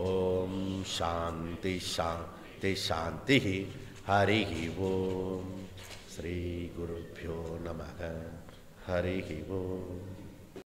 ஓம் சாந்தி சாந்தி சாந்தி. ஹரி ஓம். ஸ்ரீ குருभ्यो நமः. ஹரி ஓம்.